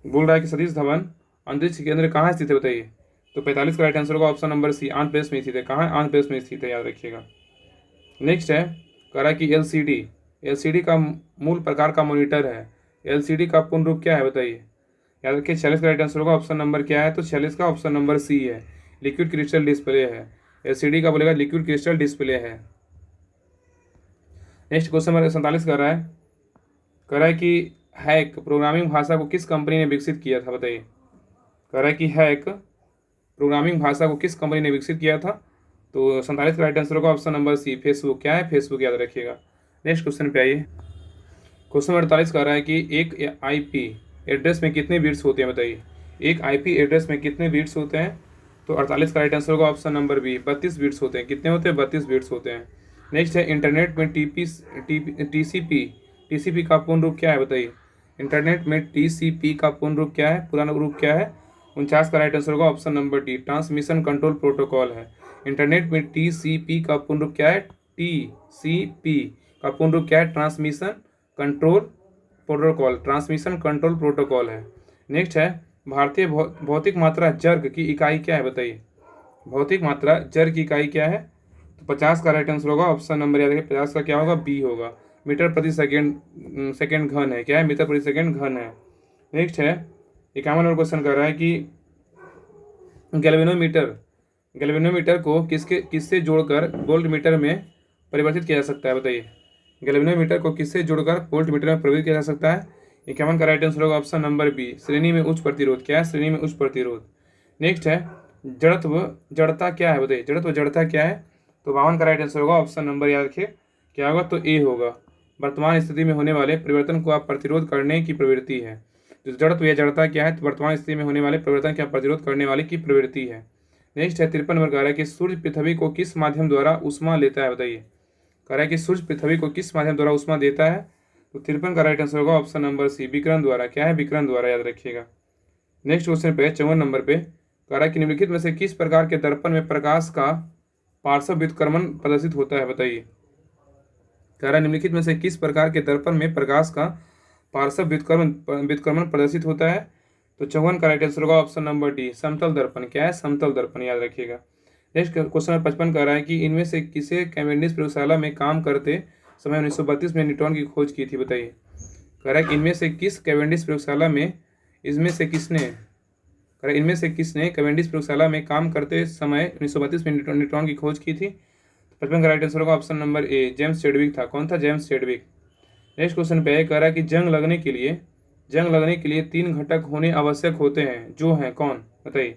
बोल रहा है कि सतीश धवन अंतरिक्ष केंद्र कहाँ स्थित है, बताइए। तो 45 का राइट आंसर होगा ऑप्शन नंबर सी, आंध्र प्रदेश में स्थित है। कहाँ है? आंध्र प्रदेश में स्थित है, याद रखिएगा। नेक्स्ट है, कह रहा है कि एलसीडी का मूल प्रकार का मॉनिटर है। एलसीडी का पूर्ण रूप क्या है, बताइए। याद रखिए 46 का राइट आंसर होगा ऑप्शन नंबर क्या है, तो 46 का ऑप्शन नंबर सी है, लिक्विड क्रिस्टल डिस्प्ले है। एलसीडी का बोलेगा लिक्विड क्रिस्टल डिस्प्ले है। नेक्स्ट क्वेश्चन नंबर 47 कह रहा है कि हैक प्रोग्रामिंग भाषा को किस कंपनी ने विकसित किया था, बताइए। कह रहा है कि हैक प्रोग्रामिंग भाषा को किस कंपनी ने विकसित किया था। तो 47 का राइट आंसर होगा ऑप्शन नंबर सी, फेसबुक। क्या है? फेसबुक, याद रखिएगा। नेक्स्ट क्वेश्चन पे आइए। क्वेश्चन नंबर 48 कह रहा है कि एक आईपी एड्रेस में कितने बिट्स होते हैं, बताइए। एक आईपी एड्रेस में कितने बिट्स होते हैं। तो 48 का राइट आंसर होगा ऑप्शन नंबर बी, 32 बिट्स होते हैं। कितने होते हैं? 32 बिट्स होते हैं। नेक्स्ट है, इंटरनेट में टीसीपी का पूर्ण रूप क्या है, बताइए। इंटरनेट में टीसीपी का पूर्ण रूप क्या है, पुराना रूप क्या है। 49 का राइट आंसर होगा option number D, transmission control protocol है। इंटरनेट में टीसीपी का पूर्ण रूप क्या है, टीसीपी का पूर्ण रूप क्या है, transmission control protocol, transmission control protocol है। नेक्स्ट है, भारतीय भौतिक मात्रा जर्ग की इकाई क्या है, बताइए। भौतिक मात्रा जर्ग की इकाई क्या है। तो 50 का राइट आंसर होगा ऑप्शन नंबर, याद रखिए 50 का क्या होगा, बी होगा, मीटर प्रति सेकेंड घन है। क्या है? मीटर प्रति सेकेंड घन है। नेक्स्ट है, 51 नंबर क्वेश्चन कर रहा है कि गैल्वेनोमीटर को किससे जोड़कर वोल्ट मीटर में परिवर्तित किया जा सकता है, बताइए। गैल्वेनोमीटर को किससे जोड़कर वोल्ट मीटर में परिवर्तित किया जा सकता है। 51 का राइट आंसर होगा ऑप्शन नंबर बी, श्रेणी में उच्च प्रतिरोध। क्या है? श्रेणी में उच्च प्रतिरोध। नेक्स्ट है, जड़ता क्या है, बताइए। जड़ता क्या है। तो 52 का राइट आंसर होगा ऑप्शन नंबर, याद रखिए क्या होगा, तो ए होगा, वर्तमान स्थिति में होने वाले परिवर्तन को आप प्रतिरोध करने की प्रवृत्ति है। तो जड़त्व या जड़ता क्या है, तो वर्तमान स्थिति में होने वाले परिवर्तन का प्रतिरोध करने वाले की प्रवृत्ति है। नेक्स्ट है, 53 नंबर कह रहा है कि सूर्य पृथ्वी को किस माध्यम द्वारा ऊष्मा लेता है, बताइए। कह रहा है कि सूर्य पृथ्वी को किस माध्यम द्वारा ऊष्मा देता है। तो 53 का राइट आंसर होगा ऑप्शन नंबर सी, विकिरण द्वारा। क्या है? विकिरण द्वारा, याद रखिएगा। नेक्स्ट क्वेश्चन पे 54 नंबर पे कह रहा है कि निम्नलिखित में से किस प्रकार के दर्पण में प्रकाश का पार्श्व व्युत्क्रमण प्रदर्शित होता है, बताइए। कह रहा है निम्नलिखित में से किस प्रकार के दर्पण में प्रकाश का पार्श्व व्युत्क्रमण प्रदर्शित होता है। तो 54 का राइट आंसर होगा ऑप्शन नंबर डी, समतल दर्पण। क्या है? समतल दर्पण, याद रखिएगा। नेक्स्ट क्वेश्चन नंबर 55 कह रहा है कि इनमें से किसे कैवेंडिश प्रयोगशाला में काम करते समय 1932 में न्यूट्रॉन की खोज की थी, बताइए। कह रहा है इनमें से किस कैवेंडिश प्रयोगशाला में इनमें से किसने कैवेंडिश प्रयोगशाला में काम करते समय 1932 में न्यूट्रॉन की खोज की थी। 55 का राइट आंसर होगा option number A, James Chadwick था। कौन था? James Chadwick. नेक्स्ट क्वेश्चन पे कह रहा है कि जंग लगने के लिए 3 घटक होने आवश्यक होते हैं, जो हैं कौन, बताइए।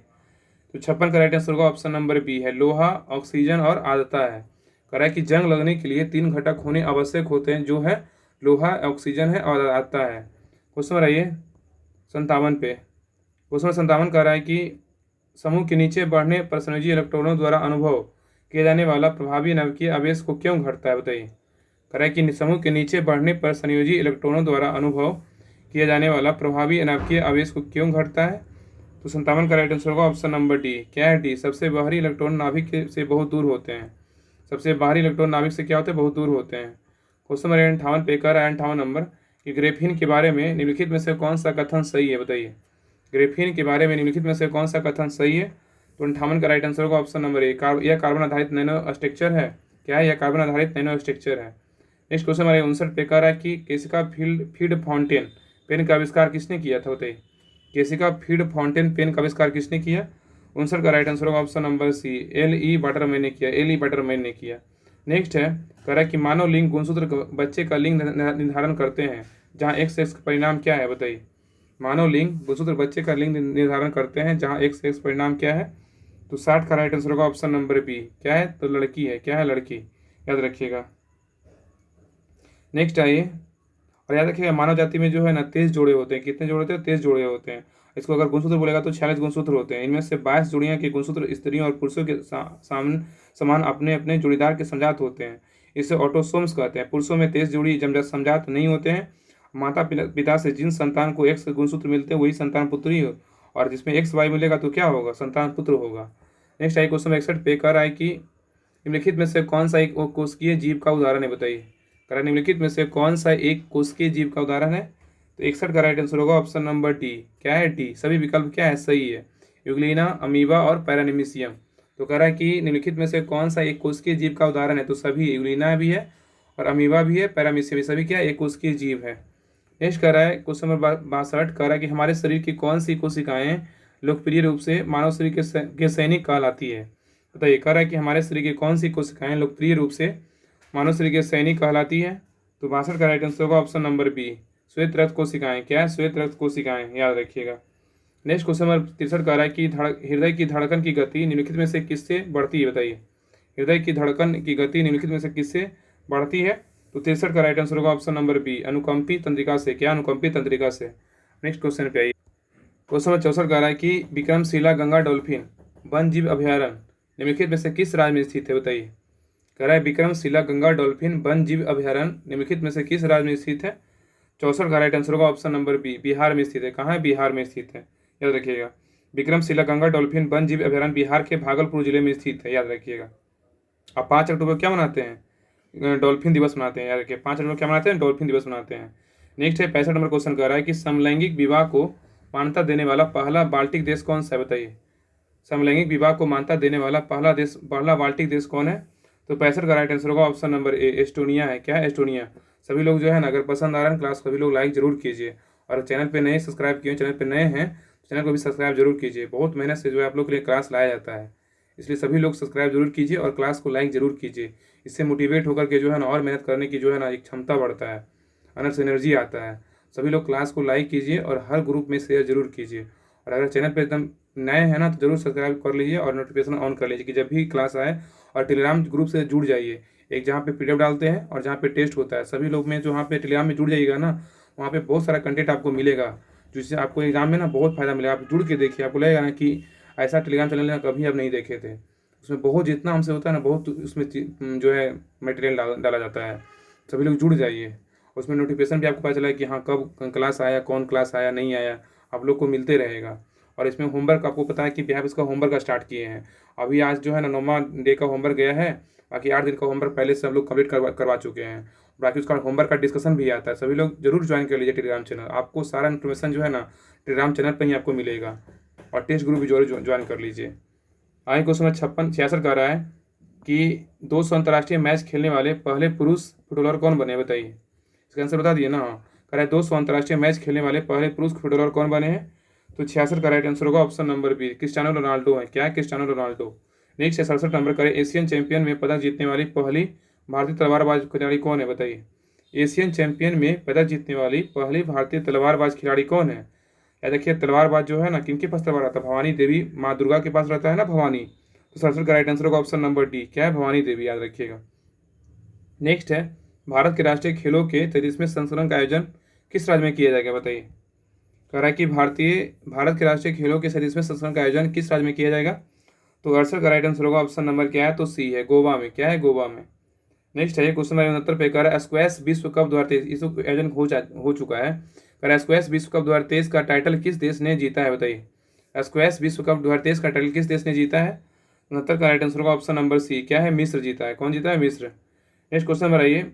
तो 56 का राइट आंसर होगा ऑप्शन नंबर बी है, लोहा, ऑक्सीजन और आर्द्रता है। कह रहा है कि जंग लगने के लिए 3 घटक होने आवश्यक होते हैं, जो है लोहा, ऑक्सीजन है और आर्द्रता है। क्वेश्चन नंबर आइए 57 पे। क्वेश्चन नंबर 57 कह रहा है कि समूह के नीचे बढ़ने पर संयोजी इलेक्ट्रॉनों द्वारा अनुभव किया जाने वाला प्रभावी नाभिकीय आवेश को क्यों घटता है, बताइए। कह रहा है कि समूह के नीचे बढ़ने पर संयोजी इलेक्ट्रॉनों द्वारा अनुभव किया जाने वाला प्रभावी नाभिकीय आवेश को क्यों घटता है। तो 57 का राइट आंसर होगा ऑप्शन नंबर डी। क्या है? डी, सबसे बाहरी इलेक्ट्रॉन नाभिक से बहुत दूर होते हैं। सबसे बाहरी इलेक्ट्रॉन नाभिक से क्या होते हैं? बहुत दूर होते हैं। क्वेश्चन नंबर 58 पे कह रहा है 58 नंबर कि ग्रेफीन के बारे में निम्नलिखित में से कौन सा कथन सही है, बताइए। ग्रेफीन के बारे में निम्नलिखित में से कौन सा कथन सही है। तो 58 का राइट आंसर होगा ऑप्शन नंबर ए, यह कार्बन आधारित नैनो स्ट्रक्चर है। क्या है? यह कार्बन आधारित नैनो स्ट्रक्चर है। नेक्स्ट क्वेश्चन हमारे 59 पे कह रहा है कि केसिका फीड फाउंटेन पेन का आविष्कार किसने किया था, बताइए। केसिका फीड फाउंटेन पेन का आविष्कार किसने किया। 59 का राइट आंसर होगा option number C, L.E. Waterman ने किया। नेक्स्ट है, कह रहा है कि मानव लिंग गुणसूत्र बच्चे का लिंग निर्धारण करते हैं, जहाँ XX परिणाम क्या है, बताइए। मानव लिंग गुणसूत्र बच्चे का लिंग निर्धारण करते हैं, जहाँ XX परिणाम क्या है। तो 60 का राइट आंसर होगा ऑप्शन नंबर बी। क्या है? तो लड़की है। क्या है? लड़की, याद रखिएगा। नेक्स्ट आइए, और याद रखिएगा मानव जाति में जो है ना 23 जोड़े होते हैं। कितने जोड़े होते हैं? 23 जोड़े होते हैं। इसको अगर गुणसूत्र बोलेगा तो 46 गुणसूत्र होते हैं। इनमें से 22 जोड़ियाँ के गुणसूत्र स्त्रियों और पुरुषों के समान अपने अपने जोड़ीदार के समजात होते हैं। इसे ऑटोसोम्स कहते हैं। पुरुषों में 23 जोड़ी समजात नहीं होते हैं। माता पिता से जिन संतान को एक्स गुणसूत्र मिलते हैं वही संतान पुत्री हो, और जिसमें एक्स वाई मिलेगा तो क्या होगा, संतान पुत्र होगा। नेक्स्ट आई क्वेश्चन 61 पे कर रहा है कि निम्नलिखित में से कौन सा एक कोशिकीय जीव का उदाहरण है, बताइए। कह रहा है निम्नलिखित में से कौन सा एक कोशिकीय जीव का उदाहरण है। तो 61 का राइट आंसर होगा ऑप्शन नंबर डी। क्या है, डी। सभी विकल्प क्या है, सही है। यूग्लिना, अमीबा और पैरानिमिशियम। तो कह रहा है कि निम्नलिखित में से कौन सा एक कोशिकीय जीव का उदाहरण है, तो सभी, यूग्लिना भी है और अमीबा भी है, पैरामिशियम भी, सभी क्या है, एक कोशिकीय जीव है। नेक्स्ट कह रहा है क्वेश्चन नंबर 62, कह रहा है कि हमारे शरीर की कौन सी कोशिकाएं लोकप्रिय रूप से मानव शरीर के सैनिक कहलाती है। बताइए। कह रहा है कि हमारे शरीर की कौन सी कोशिकाएं लोकप्रिय रूप से मानव शरीर के सैनिक कहलाती है। तो 62 का राइट आंसर होगा ऑप्शन नंबर बी, श्वेत रक्त कोशिकाएं। क्या है, श्वेत रक्त कोशिकाएं, याद रखिएगा। नेक्स्ट क्वेश्चन नंबर 63 कह रहा है कि हृदय की धड़कन की गति निम्नलिखित में से किससे बढ़ती है, बताइए। हृदय की धड़कन की गति निम्नलिखित में से किससे बढ़ती है। तो 63 का राइट आंसर होगा ऑप्शन नंबर बी, अनुकंपी तंत्रिका से। क्या, अनुकंपी तंत्रिका से। नेक्स्ट क्वेश्चन पे आइए। क्वेश्चन नंबर 64 कह रहा है कि विक्रमशिला गंगा डॉल्फिन वन जीव अभयारण्य निम्नलिखित में से किस राज्य में स्थित है, बताइए। कह रहा है विक्रमशिला गंगा डॉल्फिन वन जीव अभयारण्य निम्नलिखित में से किस राज्य में स्थित है। 64 का राइट आंसर होगा ऑप्शन नंबर बी, बिहार में स्थित है। कहाँ है, बिहार में स्थित है, याद रखिएगा। विक्रमशिला गंगा डॉल्फिन वन जीव अभयारण्य बिहार के भागलपुर जिले में स्थित है, याद रखिएगा। अब 5 अक्टूबर क्या मनाते हैं, डॉल्फिन दिवस मनाते हैं, याद रखिए। 5 अक्टूबर क्या मनाते हैं, डॉल्फिन दिवस मनाते हैं। नेक्स्ट है 65 नंबर क्वेश्चन कह रहा है कि समलैंगिक विवाह को मान्यता देने वाला पहला बाल्टिक देश कौन सा है, बताइए। समलैंगिक विवाह को मान्यता देने वाला पहला बाल्टिक देश कौन है। तो 65 का राइट आंसर होगा ऑप्शन नंबर ए, एस्टोनिया है। क्या है, एस्टोनिया। सभी लोग जो है ना, अगर पसंद आ रहा है क्लास, सभी लोग लाइक जरूर कीजिए, और चैनल पे नए सब्सक्राइब किए, चैनल पे नए हैं तो चैनल को भी सब्सक्राइब जरूर कीजिए। बहुत मेहनत से जो है आप लोग के लिए क्लास लाया जाता है, इसलिए सभी लोग सब्सक्राइब जरूर कीजिए और क्लास को लाइक जरूर कीजिए। इससे मोटिवेट होकर के जो है ना और मेहनत करने की जो है ना एक क्षमता बढ़ता है, अंदर से एनर्जी आता है। सभी लोग क्लास को लाइक कीजिए और हर ग्रुप में शेयर जरूर कीजिए। और अगर चैनल पे एकदम नए हैं ना तो जरूर सब्सक्राइब कर लीजिए और नोटिफिकेशन ऑन कर लीजिए कि जब भी क्लास आए। और टेलीग्राम ग्रुप से जुड़ जाइए, एक जहाँ पे पीडीएफ डालते हैं और जहाँ पे टेस्ट होता है। सभी लोग में जो वहाँ पे टेलीग्राम में जुड़ जाइएगा ना, वहाँ पे बहुत सारा कंटेंट आपको मिलेगा जिससे आपको एग्जाम में ना बहुत फायदा मिलेगा। आप जुड़ के देखिए, आपको लगेगा ना कि ऐसा टेलीग्राम चैनल ना कभी आप नहीं देखे थे। उसमें बहुत जितना हमसे होता है ना, बहुत उसमें जो है मटेरियल डाला जाता है। सभी लोग जुड़ जाइए। उसमें नोटिफिकेशन भी आपको पता चला है कि हाँ कब क्लास आया, कौन क्लास आया नहीं आया, आप लोग को मिलते रहेगा। और इसमें होमवर्क आपको पता है कि बिहार इसका होमवर्क स्टार्ट किए हैं। अभी आज जो है ना 9वां डे का होमवर्क गया है, बाकी 8 दिन का होमवर्क पहले से हम लोग कंप्लीट करवा चुके हैं। बाकी उसका होमवर्क का डिस्कशन भी आता है। सभी लोग जरूर ज्वाइन कर लीजिए टेलीग्राम चैनल, आपको सारा इन्फॉर्मेशन जो है ना टेलीग्राम चैनल पर ही आपको मिलेगा। और टेस्ट ग्रुप भी जरूर ज्वाइन कर लीजिए। आगे क्वेश्चन नंबर 56 कह रहा है कि 200 अंतर्राष्ट्रीय मैच खेलने वाले पहले पुरुष फुटबॉलर कौन बने, बताइए। इसका आंसर बता दिए ना। कह रहा है 200 अंतर्राष्ट्रीय मैच खेलने वाले पहले पुरुष फुटबॉलर कौन बने हैं। तो 66 का राइट आंसर होगा option number B, Cristiano Ronaldo है। क्या है, क्रिस्टियानो रोनाल्डो। नेक्स्ट है 67 नंबर करें, एशियन चैंपियन में पदक जीतने वाली पहली भारतीय तलवारबाज खिलाड़ी कौन है, बताइए। एशियन चैंपियन में पदक जीतने वाली पहली भारतीय तलवारबाज खिलाड़ी कौन है। या देखिए, तलवारबाज जो है ना किनके पास तलवार रहता है, भवानी देवी माँ दुर्गा के पास रहता है ना, भवानी। तो 67 का राइट आंसर होगा ऑप्शन नंबर डी। क्या है, भवानी देवी, याद रखिएगा। नेक्स्ट है भारत के राष्ट्रीय खेलों के 33वें संस्करण का आयोजन किस राज्य में किया जाएगा, बताइए। कह रहा है कि भारत के राष्ट्रीय खेलों के 37वें संस्करण का आयोजन किस राज्य में किया जाएगा। तो 68 का राइट आंसर होगा ऑप्शन नंबर क्या है, तो सी है, गोवा में। क्या है, गोवा में। नेक्स्ट है क्वेश्चन नंबर 69 पे कह रहा है स्क्वैश विश्व कप 2023 इस आयोजन हो चुका है। कह रहा है स्क्वैश विश्व कप 2023 का टाइटल किस देश ने जीता है, बताइए। स्क्वैश विश्व कप 2023 का टाइटल किस देश ने जीता है। 69 का राइट आंसर होगा ऑप्शन नंबर सी। क्या है, मिस्र जीता है। कौन जीता है, मिस्र। नेक्स्ट क्वेश्चन नंबर आइए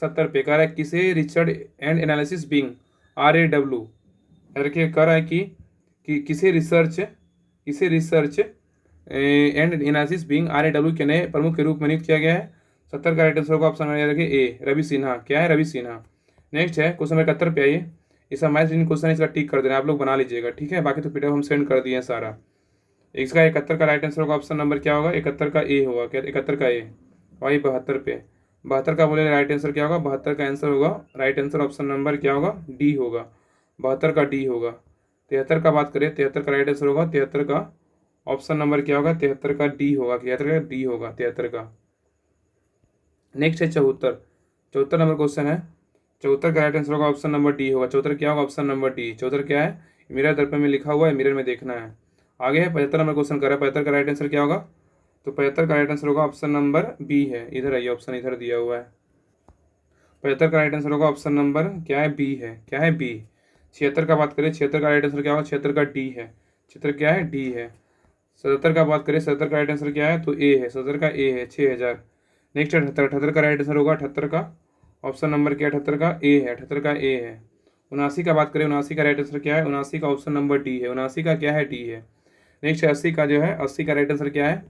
70 पे कह रहा है किसे research and analysis wing RAW रखिए। कह रहा है कि किसे research and analysis wing RAW के नए प्रमुख के रूप में नियुक्त किया गया है। 70 का राइट आंसर होगा ऑप्शन नंबर देखिए ए, रवि सिन्हा। क्या है, रवि सिन्हा। नेक्स्ट है क्वेश्चन नंबर 71 पे आइए। इसका मैथ रीजनिंग क्वेश्चन है, इसका टिक कर देना, आप लोग बना लीजिएगा, ठीक है। बाकी तो पीडीएफ हम सेंड कर दिए हैं सारा। इसका 71 का राइट आंसर होगा ऑप्शन नंबर क्या होगा, 71 का ए होगा। क्या, 71 का ए। वही 72 पे 72 का बोले राइट आंसर क्या होगा, 72 का आंसर होगा राइट आंसर ऑप्शन नंबर क्या होगा, डी होगा। 72 का डी होगा। 73 का बात करें, 73 का राइट आंसर होगा 73 का ऑप्शन नंबर क्या होगा, 73 का डी होगा। 73 का डी होगा, 73 का। नेक्स्ट है 74 नंबर क्वेश्चन है। 74 का राइट आंसर होगा ऑप्शन नंबर डी होगा। 74 क्या होगा, ऑप्शन नंबर डी। 74 क्या है, मिरर दर्पण में लिखा हुआ है, मिरर में देखना है। आगे है 75 नंबर क्वेश्चन कर रहा है, 75 का राइट आंसर क्या होगा? तो 75 का राइट आंसर होगा ऑप्शन नंबर बी है। इधर आइए, ऑप्शन इधर दिया हुआ है। 75 का राइट आंसर होगा ऑप्शन नंबर क्या है? बी है। क्या है? बी। 76 का बात करें, 76 का राइट आंसर क्या होगा? 76 का डी है। 76 क्या है? डी है। 77 का बात करें, 77 का राइट आंसर क्या है? तो ए है। 77 का ए है, 6000। नेक्स्ट है 78, 78 का राइट आंसर होगा 78 का ऑप्शन नंबर क्या है? 78 का ए है। 78 का ए है। 79 का बात करें, 79 का राइट आंसर क्या है? 79 का ऑप्शन नंबर डी है। 79 का क्या है? डी है। नेक्स्ट है 80 का जो है, 80 का राइट आंसर क्या है?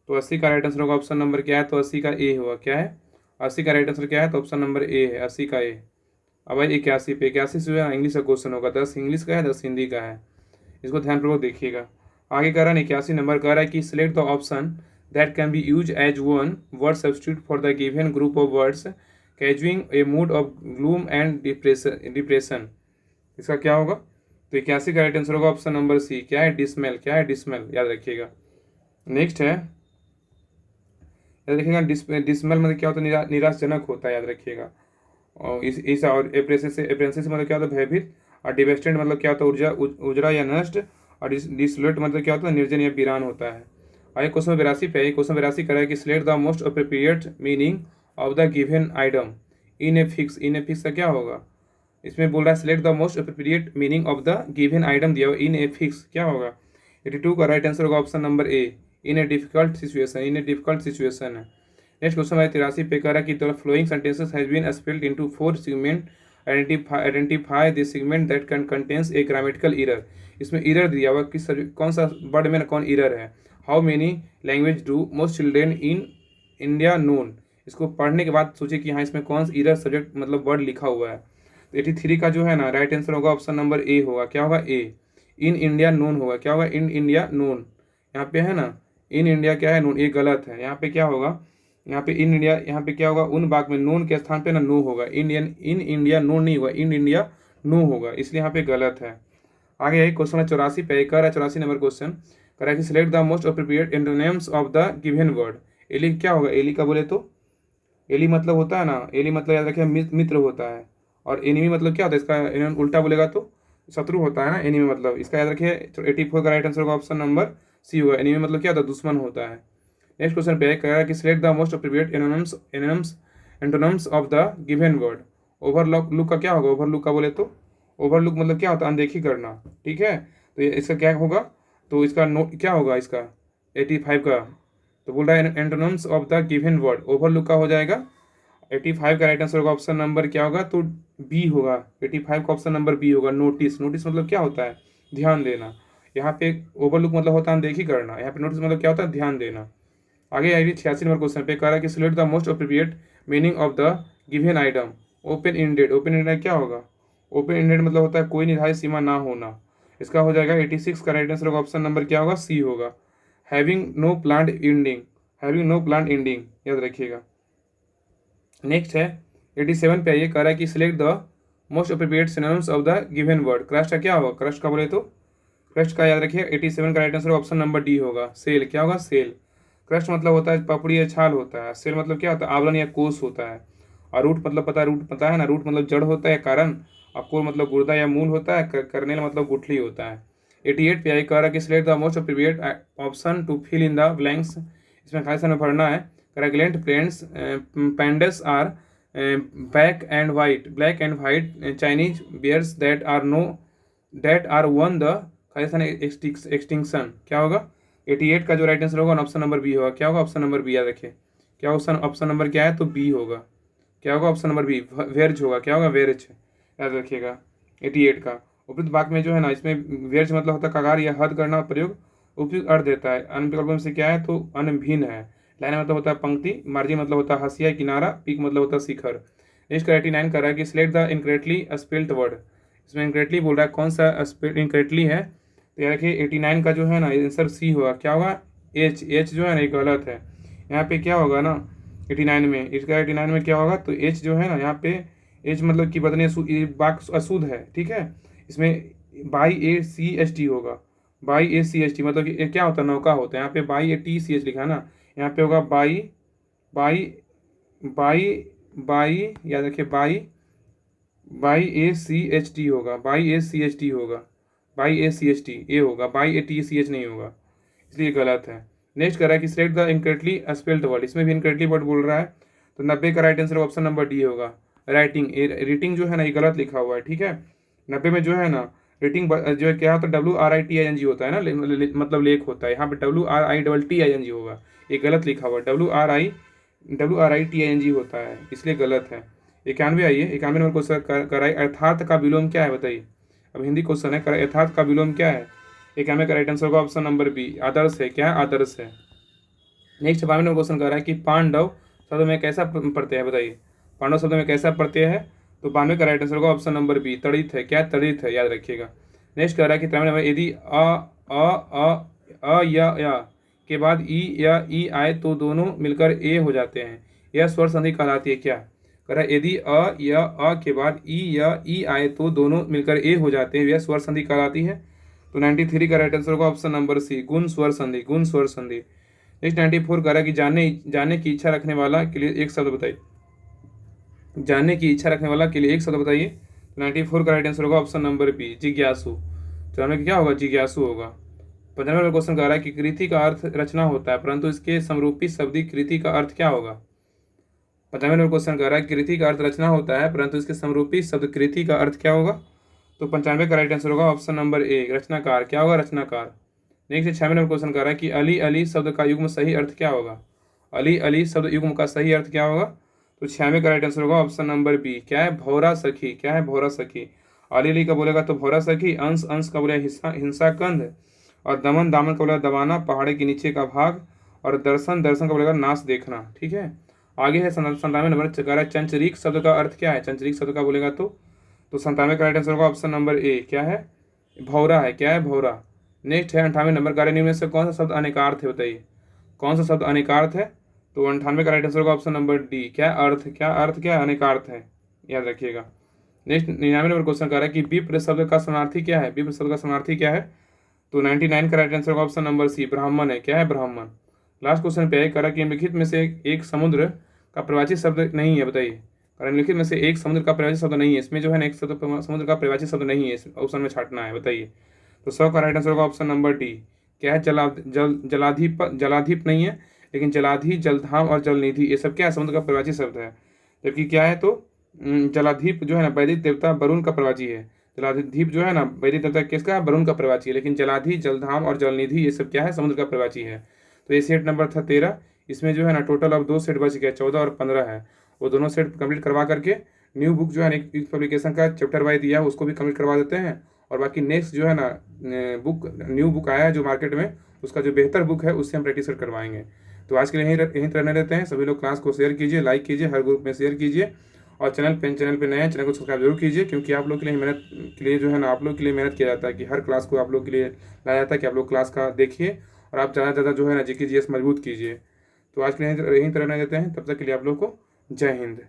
तो 80 का राइट आंसर होगा ऑप्शन नंबर क्या है? तो 80 का ए होगा। क्या है? 80 का राइट आंसर क्या है? तो ऑप्शन नंबर ए है, 80 का ए। अब भाई 81 पे, 81 से जो है इंग्लिश का क्वेश्चन होगा। 10 इंग्लिश का है, 10 हिंदी का है। इसको ध्यानपूर्वक देखिएगा। आगे कह रहा है 81 नंबर कह रहा है कि select the option that can be use as one word substitute for the given group of words causing a mood of gloom and depression. इसका क्या होगा? तो 81 का राइट आंसर होगा ऑप्शन नंबर सी। क्या है? डिसमेल। क्या है? डिसमेल, याद रखिएगा। नेक्स्ट है, याद रखिएगा, डिसमेल मतलब क्या होता है? निराशजनक होता है, याद रखिएगा। और इस और एप्रेंसिस मतलब क्या होता है? भयभीत। और डिवेस्टेंट मतलब क्या होता है? उजरा या नष्ट। और डिसोलेट मतलब क्या होता है? निर्जन या वीरान होता है। आइए क्वेश्चन 82 पे। क्वेश्चन 82 करा है कि select the most appropriate meaning of the given item in a fix. In a fix का क्या होगा? इसमें बोल रहा है select the most appropriate meaning of the given item दिया हुआ इन ए फिक्स, क्या होगा? 82 का राइट आंसर होगा option number A, in a difficult situation. In a difficult situation है। नेक्स्ट क्वेश्चन है 83 पे कह रहा है कि the flowing sentences has been split into 4 segment. Identify the segment that can contains a grammatical error. इसमें error दिया हुआ, किस कौन सा वर्ड में कौन एरर है? How many language do most children in India known. इसको पढ़ने के बाद सोचे कि हाँ इसमें कौन सा एरर सब्जेक्ट मतलब वर्ड लिखा हुआ है। तो 83 का जो है ना राइट आंसर होगा ऑप्शन नंबर ए होगा। क्या होगा? ए। इन इंडिया नोन होगा। क्या होगा? In India known. यहाँ पे है ना इन इंडिया क्या है? नोन। ये गलत है। यहाँ पे क्या होगा? यहाँ पे इन इंडिया, यहाँ पे क्या होगा? उन बाग में नोन के स्थान पे ना नो होगा। इन इंडिया नोन नहीं होगा, इन इंडिया नो होगा, इसलिए यहाँ पे गलत है। आगे है क्वेश्चन 84 पे कर है, 84 नंबर क्वेश्चन कर रहा है कि select the most appropriate antonyms of the given word. Ally क्या होगा? एली का बोले तो एली मतलब होता है ना, एली मतलब याद रखिए मित्र होता है। और एनिमी मतलब क्या होता है? इसका उल्टा बोलेगा तो शत्रु होता है ना एनिमी मतलब। इसका याद रखिए। 84 का राइट आंसर होगा ऑप्शन नंबर सी होगा। एनिमी मतलब क्या होता है? दुश्मन होता है। नेक्स्ट क्वेश्चन पे कह रहा है कि select the most appropriate antonyms of the given word. Overlook look का क्या होगा? ओवरलुक का बोले तो ओवरलुक मतलब क्या होता है? अनदेखी करना। ठीक है, तो इसका क्या होगा? तो इसका नोट क्या होगा इसका 85 का? तो बोल रहा है antonyms of the given word, overlook का हो जाएगा। 85 का राइट आंसर होगा ऑप्शन नंबर क्या होगा? तो बी होगा। 85 का ऑप्शन नंबर बी होगा। नोटिस। नोटिस मतलब क्या होता है? ध्यान देना। यहाँ पे ओवरलुक मतलब होता है अनदेखी करना। यहाँ पे नोटिस मतलब क्या होता है? ध्यान देना। आगे आएगी 86 नंबर क्वेश्चन पे कह रहा है कि select the most appropriate meaning of the given item. Open ended. Open ended क्या होगा? ओपन इंडेड मतलब होता है कोई निर्धारित सीमा ना होना। इसका हो जाएगा 86 का राइट आंसर होगा ऑप्शन नंबर क्या होगा? सी होगा। Having no planned ending. Having no planned ending, याद रखिएगा। नेक्स्ट है 87 पे आइए, कह रहा है कि select the most appropriate synonyms of the given word. Crust का क्या होगा? क्रस्ट का बोले तो क्रस्ट का याद रखिए 87 का right answer option number D होगा। सेल। क्या होगा? सेल। क्रस्ट मतलब होता है पपड़ी या छाल होता है। सेल मतलब क्या होता है? आवरण या कोष होता है। और रूट मतलब पता है, रूट पता है ना, रूट मतलब जड़ होता है, कारण। और कोर मतलब गुर्दा या मूल होता है। कर्नेल मतलब गुठली होता है। 88 पे आई कह रहा है कि select the most appropriate option to fill in the blanks. इसमें खाली समय भरना है। Regulant plains pandas are black and white Chinese bears that are on the extinction. क्या होगा? 88 का जो राइट आंसर होगा ऑप्शन नंबर बी होगा। क्या होगा? ऑप्शन नंबर बी, याद रखिए। क्या ऑप्शन नंबर क्या है? तो बी होगा। क्या होगा? ऑप्शन नंबर बी, वेर्ज होगा। क्या होगा? वेर्ज, याद रखिएगा। 88 का उपयुक्त वाक्य में जो है ना, इसमें वेर्ज मतलब होता है कगार या हद करना प्रयोग उपयुक्त अर्थ देता है। अन्य विकल्पों में से क्या है? तो अन्य भिन्न है। लाइन मतलब होता है पंक्ति। मार्जिन मतलब होता है हाशिया किनारा। पीक मतलब होता है शिखर। नेक्स्ट 89 कर रहा है कि select the incorrectly spelled word. इसमें इनकरेक्टली बोल रहा है, कौन सा इनकरेक्टली है? तो याद रखिए 89 का जो है ना आंसर सी होगा। क्या होगा? एच। एच जो है ना ये गलत है। यहाँ पे क्या होगा ना 89 में, इसका 89 में क्या होगा? तो एच जो है ना यहाँ पे एच मतलब कि बदने बाक अशुद्ध है। ठीक है, इसमें Y A C H T होगा। Y A C H T मतलब कि क्या होता है? नौका होता है। यहाँ पे by A T C H लिखा है ना, यहाँ पे होगा बाई बाई बाई बाई, याद रखिए Y A C H T होगा। Y A C H T होगा। Y A C H T A होगा, Y A T C H नहीं होगा, इसलिए गलत है। नेक्स्ट कर रहा है कि select the incorrectly spelled word, इसमें भी इनकरेक्टली वर्ड बोल रहा है, तो 90 का right answer option number D होगा। राइटिंग, रीटिंग जो है ना ये गलत लिखा हुआ है, ठीक है। 90 में जो है ना रीटिंग जो है क्या होता है, WRITING होता है ना, मतलब लेख होता है, यहाँ पे WRITING होगा, ये गलत लिखा हुआ है, WRITING होता है, इसलिए गलत है। 91 आइए, 91 नंबर क्वेश्चन कराई, अर्थात का विलोम क्या है बताइए। अब हिंदी क्वेश्चन है, कराई अर्थात का विलोम क्या है। 91 का राइट आंसर होगा ऑप्शन नंबर बी, आदर्श है। क्या है, आदर्श है। नेक्स्ट 92 नंबर क्वेश्चन कर रहा है कि पांडव शब्द में कैसा पढ़ते हैं बताइए, पांडव शब्द में कैसा पढ़ते हैं, तो 92 का राइट आंसर होगा ऑप्शन नंबर बी, तड़ित है। क्या तड़ित है, याद रखिएगा। नेक्स्ट कर रहा है कि 93 नंबर, यदि या के बाद ई या ई आए तो दोनों मिलकर ए हो जाते हैं, यह स्वर संधि कहलाती है। क्या कह रहा है, यदि या के बाद ई या ई आए तो दोनों मिलकर ए हो जाते हैं, यह स्वर संधि कहलाती है। तो 93 का राइट आंसर होगा ऑप्शन नंबर सी, गुण स्वर संधि, गुण स्वर संधि। नेक्स्ट 94 कह रहा है कि जानने की इच्छा रखने वाला के लिए एक शब्द बताइए, जानने की इच्छा रखने वाला के लिए एक शब्द बताइए। 94 का राइट आंसर होगा ऑप्शन नंबर बी, जिज्ञासु। जानने क्या होगा, जिज्ञासु होगा। 95 नंबर क्वेश्चन कह रहा है कि कृति का अर्थ रचना होता है, परंतु इसके समरूपी शब्दी कृति का अर्थ क्या होगा। 95 नंबर क्वेश्चन कह रहा है कृति का अर्थ रचना होता है, परंतु इसके समरूपी शब्द कृति का अर्थ क्या होगा। तो 95 का राइट आंसर होगा ऑप्शन नंबर ए, रचनाकार। क्या होगा, रचनाकार। नेक्स्ट 96 नंबर क्वेश्चन कर रहा है कि अली अली शब्द का युग्म सही अर्थ क्या होगा। अली अली शब्द युग्म का सही अर्थ क्या होगा। तो 96 का राइट आंसर होगा ऑप्शन नंबर बी, क्या है, भौरा सखी। क्या है, भौरा सखी। अली अली का बोलेगा तो भौरा सखी, अंश अंश का बोलेगा हिंसा कंध, और दमन दामन का बोलेगा दबाना, पहाड़ी के नीचे का भाग, और दर्शन दर्शन का बोलेगा नाश देखना। ठीक है, आगे है 97 नंबर कह रहा है चंचरीक शब्द का अर्थ क्या है। चंचरीक शब्द का बोलेगा तो 97 का राइट आंसर होगा ऑप्शन नंबर ए, क्या है, भौरा है। क्या है, भौरा। नेक्स्ट है 98 नंबर कार्य निम्न में से कौन सा शब्द अनेकार्थ है बताइए, कौन सा शब्द अनेकार्थ है। तो 98 का राइट आंसर होगा ऑप्शन नंबर डी, क्या अर्थ। क्या अर्थ, क्या अनेकार्थ है, याद रखिएगा। नेक्स्ट 99 नंबर क्वेश्चन कर रहा है कि विप्र शब्द का समानार्थी क्या है। विप्र शब्द का समानार्थी क्या है। तो 99 का राइट आंसर होगा ऑप्शन नंबर सी, ब्राह्मण है। क्या है, ब्राह्मण। लास्ट क्वेश्चन पे है कह रहा है कि निम्नलिखित में से एक समुद्र का प्रवाची शब्द नहीं है बताइए। निम्नलिखित में से एक समुद्र का प्रवाची शब्द नहीं है, इसमें जो है ना एक समुद्र का प्रवाची शब्द नहीं है, इस ऑप्शन में छाटना है, बताइए। तो 100 का राइट आंसर होगा ऑप्शन नंबर डी, क्या है, जलाधीप। जलाधीप नहीं है, लेकिन जलाधि, जलधाम और जलनिधि ये सब क्या है, समुद्र का प्रवाची शब्द है। जबकि क्या है, तो जलाधीप जो है ना वैदिक देवता वरुण का प्रवाची है। जलाधीप जो है ना वैदिक देवता किसका है, वरुण का प्रवाची है। लेकिन जलाधि, जलधाम और जलनिधि ये सब क्या है, समुद्र का प्रवाची है। तो ये सेट नंबर था 13। इसमें जो है ना टोटल अब 2 सेट बच गया, 14 और 15 है। वो दोनों सेट कंप्लीट करवा करके न्यू बुक जो है एक पब्लिकेशन का चैप्टर वाइज दिया है उसको भी कंप्लीट करवा देते हैं। और बाकी नेक्स्ट जो है ना न्यू बुक आया है जो मार्केट में, उसका जो बेहतर बुक है उससे हम प्रैक्टिस करवाएंगे। तो आज के लिए यहीं रहने देते हैं। सभी लोग क्लास को शेयर कीजिए, लाइक कीजिए, हर ग्रुप में शेयर कीजिए, और चैनल पे नए हैं, चैनल को सब्सक्राइब जरूर कीजिए, क्योंकि आप लोग के लिए मेहनत के लिए जो है ना आप लोग के लिए मेहनत किया जाता है कि हर क्लास को आप लोग के लिए लाया जाता है कि आप लोग क्लास का देखिए और आप ज़्यादा से ज़्यादा जो है ना GK GS मजबूत कीजिए। तो आज के लिए यहीं रहने देते हैं, तब तक के लिए आप लोग को जय हिंद।